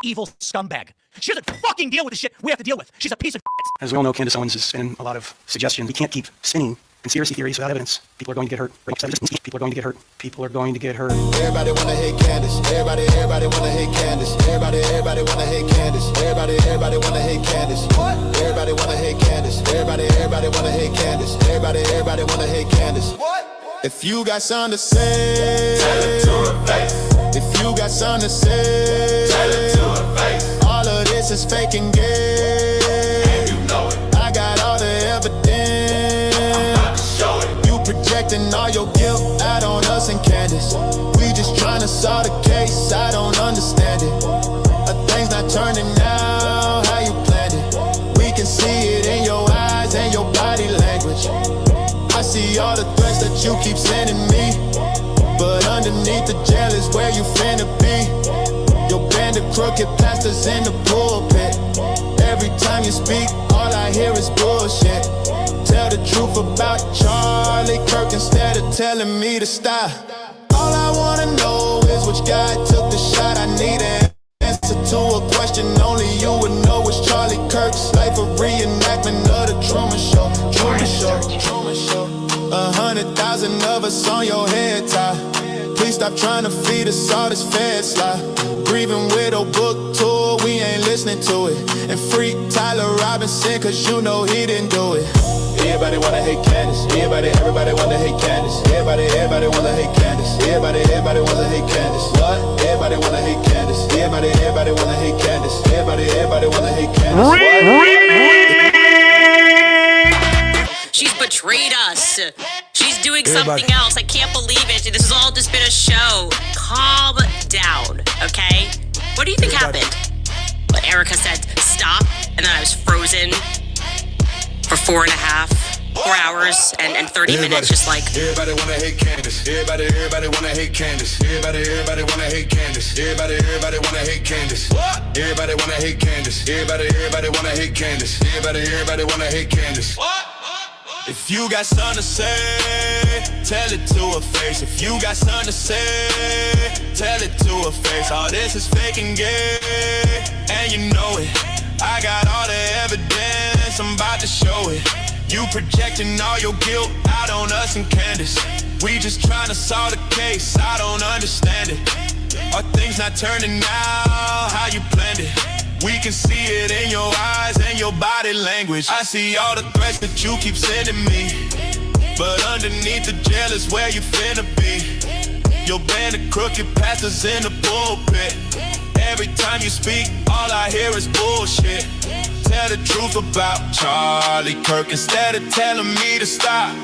Evil scumbag. She doesn't fucking deal with the shit we have to deal with. She's a piece of shit. As we all know, Candace Owens is spinning a lot of suggestion. We can't keep spinning conspiracy theories without evidence. People are going to get hurt. People are going to get hurt. People are going to get hurt. Everybody wanna hate Candace. Everybody wanna hate Candace. Everybody wanna hate Candace. Everybody wanna hate Candace. What? Everybody wanna hate Candace. Everybody wanna hate Candace. Everybody wanna hate Candace. What? If you got something to say, tell it to her face. If you got something to say, tell it to her face. All of this is fake and gay, and you know it. I got all the evidence. I'm about to show it. You projecting all your guilt out on us and Candace. We just trying to solve the case. I don't understand it. Things not turning out how you planned it. We can see it in your eyes and your body language. I see all the threats that you keep sending me, but underneath the jail is where you finna be. Your band of crooked pastors in the pulpit. Every time you speak, all I hear is bullshit. Tell the truth about Charlie Kirk instead of telling me to stop. All I wanna know is which guy took the shot. stop trying to feed us all this fed slop. Grieving widow book tour, we ain't listening to it. And free Tyler Robinson, cause you know he didn't do it. Everybody wanna hate Candace. Everybody wanna hate Candace. Everybody wanna hate Candace. Everybody wanna hate Candace. What? Everybody wanna hate Candace. Everybody wanna hate Candace. Everybody wanna hate Candace. She's betrayed us. She's doing something else. I can't believe it. This has all just been a show. Calm down, okay? What do you think happened? Well, Erika said stop, and then I was frozen for 4 hours and 30 minutes, just like. Everybody wanna hate Candace. Everybody wanna hate Candace. Everybody wanna hate Candace. Everybody wanna hate Candace. What? Everybody wanna hate Candace. Everybody wanna hate Candace. Everybody wanna hate Candace. What? If you got something to say, tell it to her face. If you got something to say, tell it to her face. All this is fake and gay, and you know it. I got all the evidence, I'm about to show it. You projecting all your guilt out on us and Candace. We just trying to solve the case, I don't understand it. Are things not turning out how you planned it? We can see it in your eyes and your body language. I see all the threats that you keep sending me, but underneath the jail is where you finna be. Your band of crooked pastors in the pulpit. Every time you speak, all I hear is bullshit. Tell the truth about Charlie Kirk instead of telling me to stop.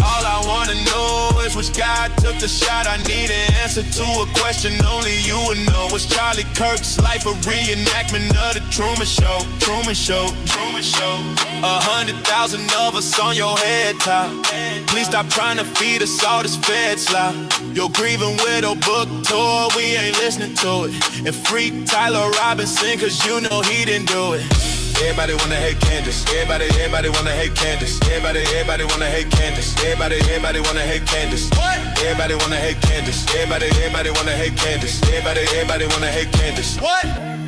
All I wanna know is which guy took the shot. I need an answer to a question only you would know. Was Charlie Kirk's life a reenactment of the Truman Show? Truman Show, Truman Show. 100,000 of us on your head top. Please stop trying to feed us all this fed slop. Your grieving widow book tour, we ain't listening to it. And free Tyler Robinson, cause you know he didn't do it. Everybody wanna hate Candace. Everybody wanna hate Candace. Everybody wanna hate Candace. Everybody wanna hate Candace. What? Everybody wanna hate Candace. Everybody wanna hate Candace. Everybody wanna hate Candace. What?